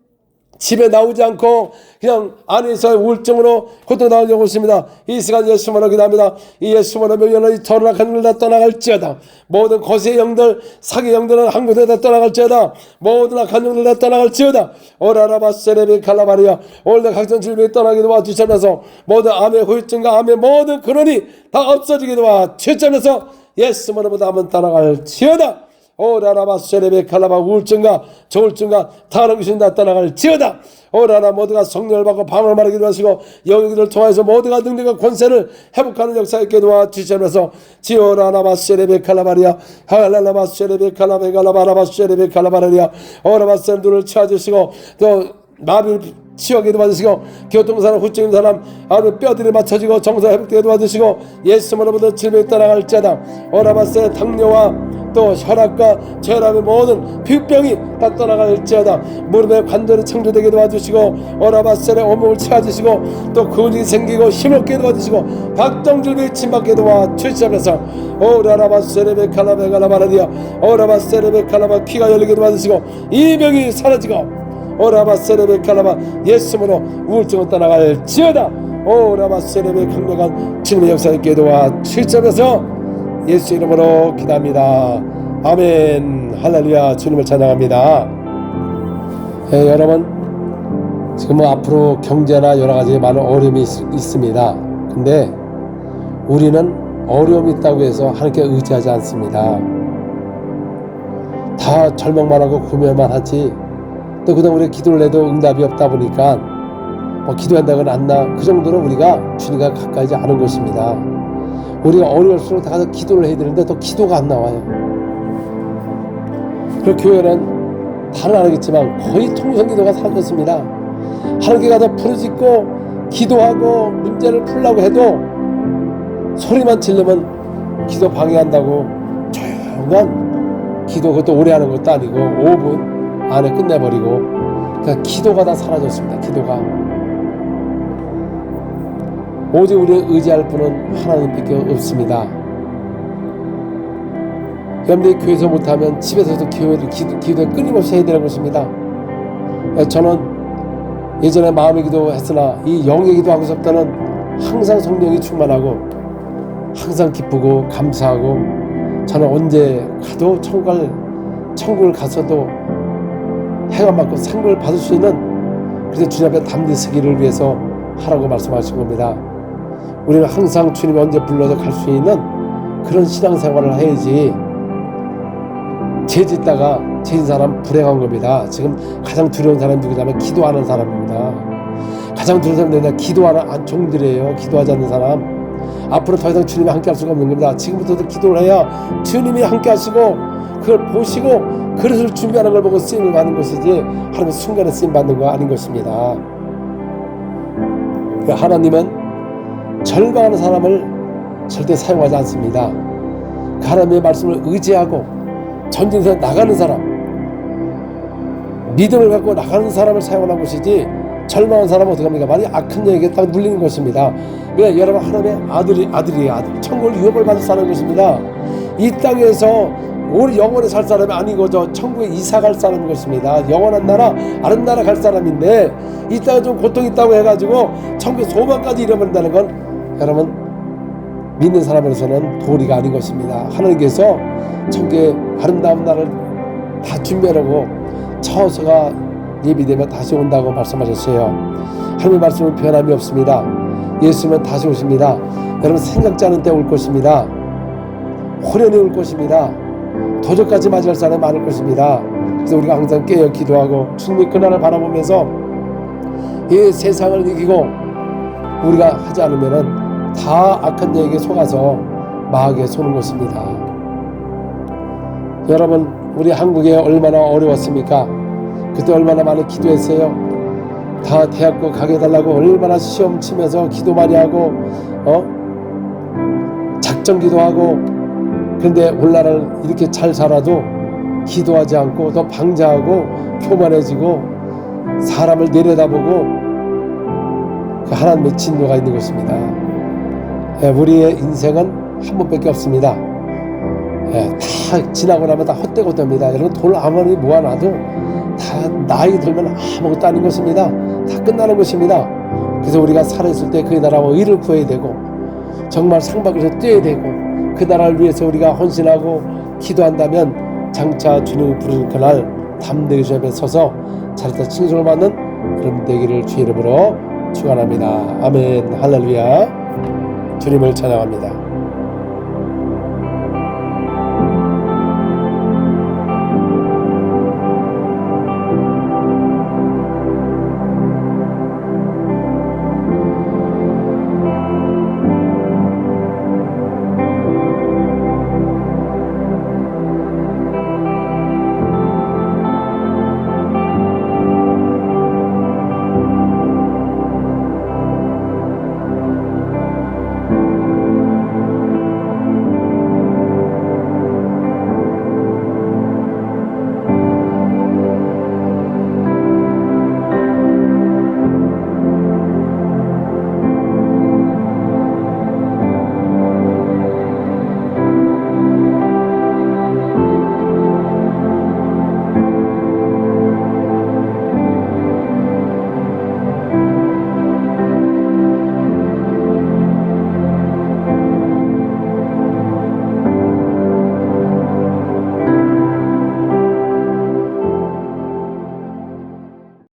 집에 나오지 않고 그냥 안에서 우울증으로 고통당하는 영혼이 있습니다. 이 시간 예수만으로 기도합니다. 이 예수만으로 명령을 전락하는 걸 다 떠나갈지어다. 모든 거세의 영들 사기 영들은 한 곳에 다 떠나갈지어다. 모든 악한 영들 다 떠나갈지어다. 오라라바세레비 칼라바리아 오늘도 각종 질병이 떠나게 도와주시면서 모든 암의 후유증과 암의 모든 근원이 다 없어지게 도와주시면서 예수만으로 한번 떠나갈지어다. 오라라바세레베 칼라바 우울증과 저울증과 다른 것이 다 떠나갈지어다. 오라라 모두가 성령을 받고 방언을 말하기도 하시고 영들을 통해서 모두가 능력과 권세를 회복하는 역사 있게 도와주시면서 지오라라바세레베 칼라바리아 할랄라바세레베 칼라베 갈라바라바세레베 칼라바라리아 오라바세레 눈을 치워주시고 또 마비를 치유하게 도와주시고, 교통사람 후증인 사람 아버지 뼈들이 맞춰지고 정서 회복되게 도와주시고, 예수님으로 모든 질병이 떠나갈지어다. 오라바스의 당뇨와 또 혈압과 저혈압의 모든 비병이 다 떠나갈지어다. 무릎의 관절이 창조되게 도와주시고, 오라바스의 온몸을 채워주시고, 또 근육이 생기고 힘없게 도와주시고, 각종질병이 침받게 도와주시면서 오라바스레베 칼라베갈라바라디아 오라바스레베 칼라바 피가 열리게 도와주시고, 이 병이 사라지고, 오라바스레베 칼라바 예수님으로 우울증은 떠나갈지어다. 오라바스레베 강력한 주님의 역사 있게 도와주시면서 예수 이름으로 기도합니다. 아멘. 할렐루야. 주님을 찬양합니다. 여러분, 지금 뭐 앞으로 경제나 여러 가지 많은 어려움이 있습니다. 근데 우리는 어려움이 있다고 해서 하나님께 의지하지 않습니다. 다 절망만 하고 구매만 하지, 또 그다음 우리가 기도를 해도 응답이 없다 보니까 뭐 기도한다거나 안나 그 정도로 우리가 주님과 가까이지 않은 것입니다. 우리가 어려울수록 다 가서 기도를 해야 되는데 또 기도가 안 나와요. 그 교회는 다른 안 하겠지만 거의 통성기도가 사라졌습니다. 하나님께 가서 부르짖고 기도하고 문제를 풀려고 해도 소리만 지르면 기도 방해한다고 조용한 기도, 그것도 오래 하는 것도 아니고 5분 안에 끝내버리고, 그러니까 기도가 다 사라졌습니다. 기도가 오직 우리가 의지할 분은 하나님밖에 없습니다. 여러분들이 교회에서 못하면 집에서도 기도에 끊임없이 해야 되는 것입니다. 저는 예전에 마음의 기도했으나 이 영의 기도하고 싶다는 항상 성령이 충만하고 항상 기쁘고 감사하고, 저는 언제 가도 천국을 가서도 해가 맞고 상급을 받을 수 있는, 그래서 주님 앞에 담대 서기를 위해서 하라고 말씀하신 겁니다. 우리는 항상 주님이 언제 불러서 갈 수 있는 그런 신앙생활을 해야지, 죄짓다가 죄진 사람 불행한 겁니다. 지금 가장 두려운 사람이 누구냐면 기도하는 사람입니다. 가장 두려운 사람이 누구냐? 기도하는 종들이에요. 기도하지 않는 사람. 앞으로 더 이상 주님이 함께 할 수가 없는 겁니다. 지금부터도 기도를 해야 주님이 함께 하시고 그걸 보시고 그릇을 준비하는 걸 보고 쓰임을 받는 것이지, 하나님은 순간에 쓰임 받는 거 아닌 것입니다. 하나님은 절망하는 사람을 절대 사용하지 않습니다. 그 하나님의 말씀을 의지하고 전진해서 나가는 사람, 믿음을 갖고 나가는 사람을 사용하는 것이지, 절망한 사람은 어떻게 합니까? 많이 악한 영에게 딱 눌리는 것입니다. 왜? 여러분, 하나님의 아들이에요. 아들. 천국을 유업을 받을 사는 것입니다. 이 땅에서 오늘 영원히 살 사람이 아니고 천국에 이사갈 사람인 것입니다. 영원한 나라, 아른 나라 갈 사람인데, 이 땅에 좀 고통이 있다고 해가지고 천국의 소망까지 잃어버린다는 건 여러분, 믿는 사람으로서는 도리가 아닌 것입니다. 하나님께서 천국의 아름다운 날을 다 준비하려고 처소가 예비되면 다시 온다고 말씀하셨어요. 하나님의 말씀은 변함이 없습니다. 예수님은 다시 오십니다. 여러분, 생각지 않은 때 올 것입니다. 호련히 올 것입니다. 도적까지 맞이할 사람이 많을 것입니다. 그래서 우리가 항상 깨어 기도하고 주님의 그날을 바라보면서 이 세상을 이기고 우리가 하지 않으면은 다 악한 자에게 속아서 마귀에 속는 것입니다. 여러분, 우리 한국에 얼마나 어려웠습니까? 그때 얼마나 많이 기도했어요. 다 대학교 가게 해달라고 얼마나 시험 치면서 기도 많이 하고 작정 기도하고. 그런데 오늘날을 이렇게 잘 살아도 기도하지 않고 더 방자하고 교만해지고 사람을 내려다보고 그 하나님의 진노가 있는 것입니다. 우리의 인생은 한 번밖에 없습니다. 다 지나고 나면 다 헛되고 됩니다. 여러분, 돈 아무리 모아놔도 다 나이 들면 아무것도 아닌 것입니다. 다 끝나는 것입니다. 그래서 우리가 살아있을 때 그의 나라와 의를 구해야 되고 정말 상박에서 뛰어야 되고 그 나라를 위해서 우리가 헌신하고 기도한다면 장차 주님을 부르는 그날 담대히 주 앞에 서서 자리에서 칭송을 받는 여러분 되기를 주의 이름으로 축원합니다. 아멘. 할렐루야. 주님을 찬양합니다.